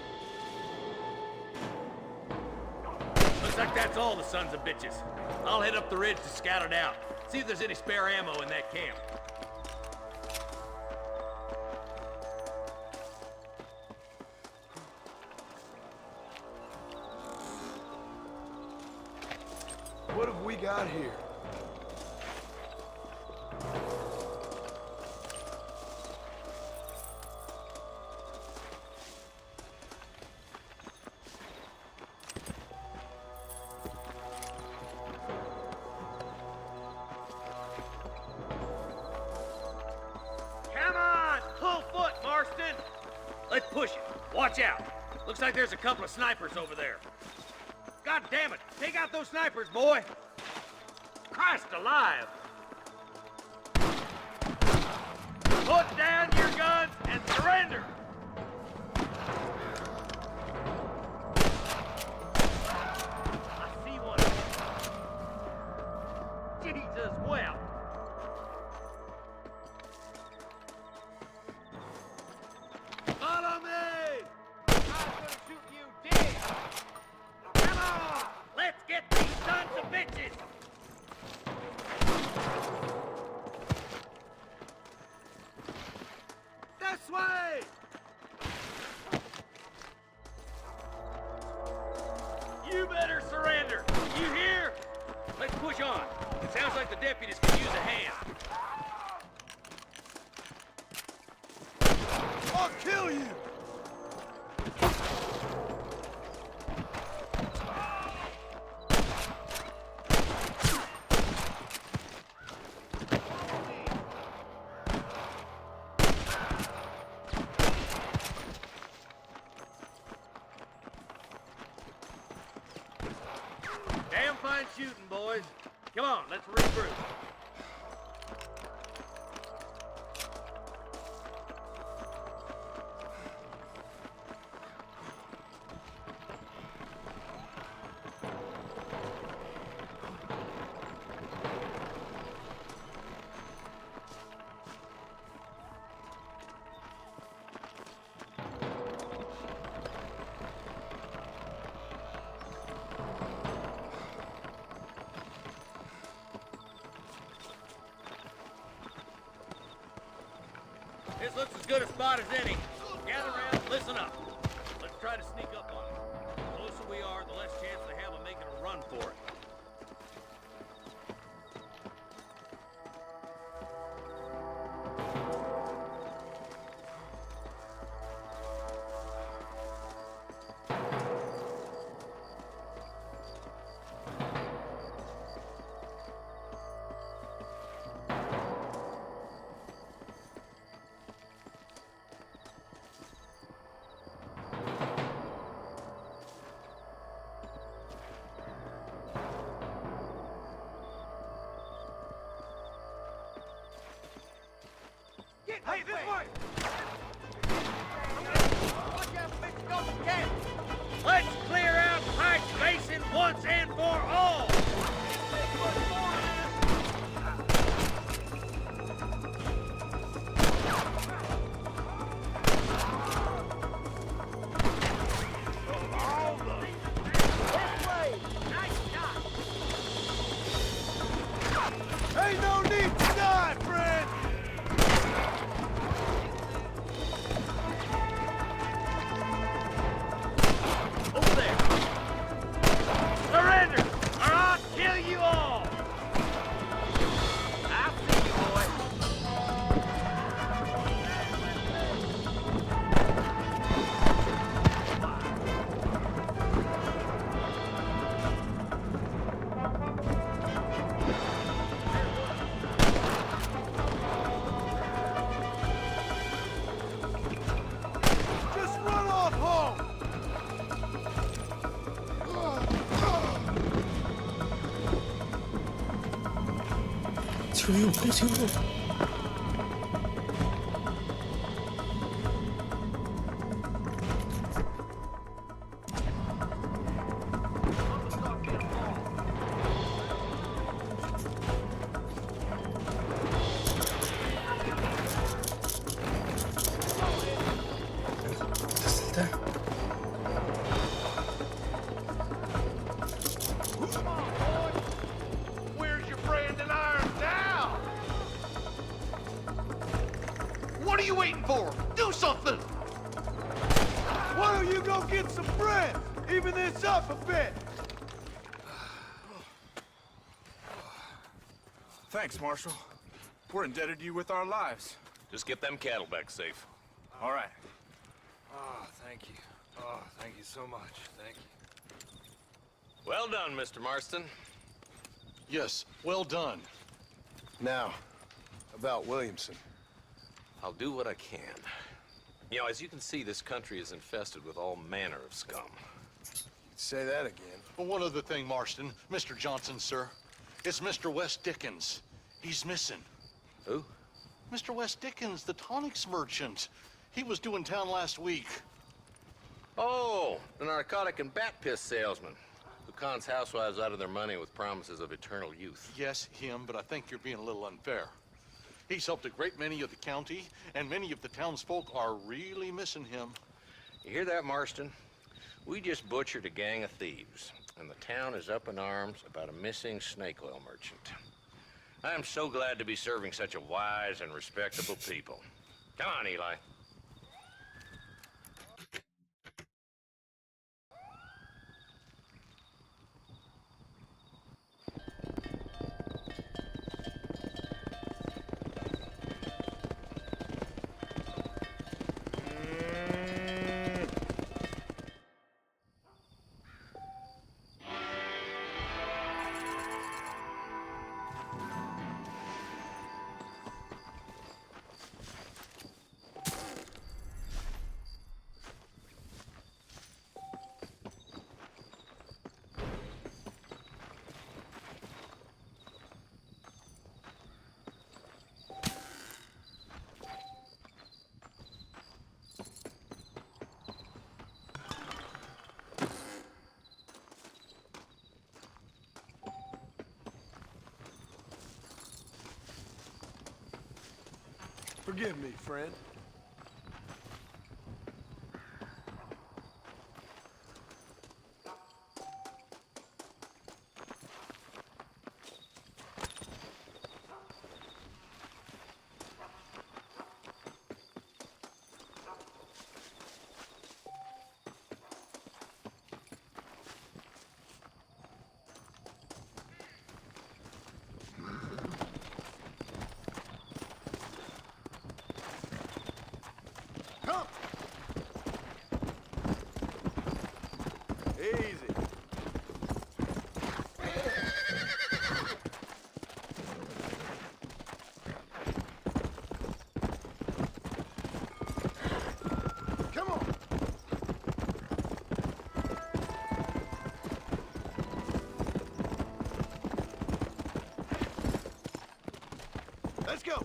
Looks like that's all the sons of bitches. I'll head up the ridge to scout it out. See if there's any spare ammo in that camp. What have we got here? Come on! Full foot, Marston! Let's push it. Watch out. Looks like there's a couple of snipers over there. God damn it! Take out those snipers, boy! Christ alive! Put down your guns and surrender! I see one. Jesus wept. Follow me! I'm gonna shoot you dead! Come on! Let's get these sons of bitches! This way! You better surrender! You hear? Let's push on. It sounds like the deputies could use a hand. I'll kill you! Damn fine shooting, boys. Come on, let's regroup. This looks as good a spot as any. Gather around, listen up. Let's try to sneak up on them. The closer we are, the less chance they have of making a run for it. Hey, this way! Watch out, Mr. Golden Cat! Let's clear out Pike's Basin once and for all! Ain't no need to die, friend! Over there! Surrender, or I'll kill you all! I'll see you, boy. Just run off home! Subió, subió. Está. Where's your branding iron now? What are you waiting for? Do something! Why don't you go get some bread? Even this up a bit! Thanks, Marshal. We're indebted to you with our lives. Just get them cattle back safe. All right. Oh, thank you. Oh, thank you so much. Thank you. Well done, Mr. Marston. Yes, well done. Now, about Williamson. I'll do what I can. You know, as you can see, this country is infested with all manner of scum. Say that again. Well, one other thing, Marston. Mr. Johnson, sir. It's Mr. West Dickens. He's missing. Who? Mr. West Dickens, the tonics merchant. He was due in town last week. Oh, the narcotic and bat piss salesman who cons housewives out of their money with promises of eternal youth. Yes, him, but I think you're being a little unfair. He's helped a great many of the county, and many of the townsfolk are really missing him. You hear that, Marston? We just butchered a gang of thieves, and the town is up in arms about a missing snake oil merchant. I am so glad to be serving such a wise and respectable people. Come on, Eli. Forgive me, friend. Come! Easy. Come on! Let's go!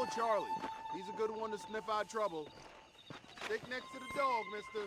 Follow Charlie. He's a good one to sniff out trouble. Stick next to the dog, mister.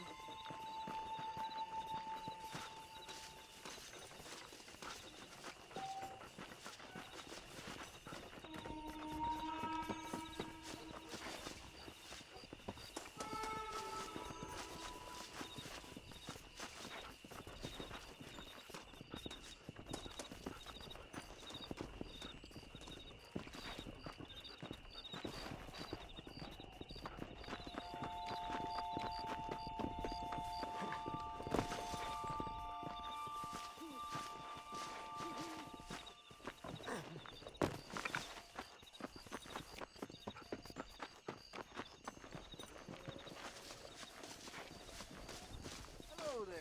Hello there.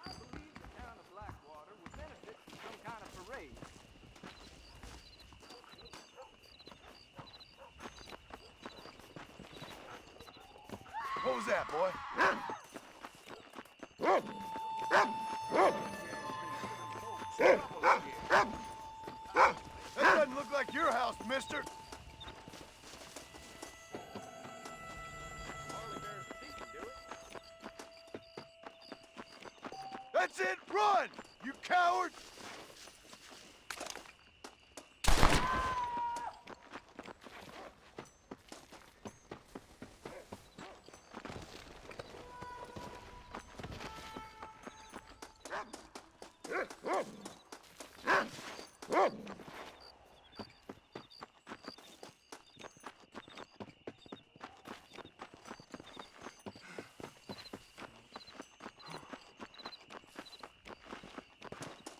I believe the town of Blackwater would benefit from some kind of parade. What was that, boy? That doesn't look like your house, mister. That's it! Run! You coward!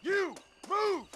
You! Move!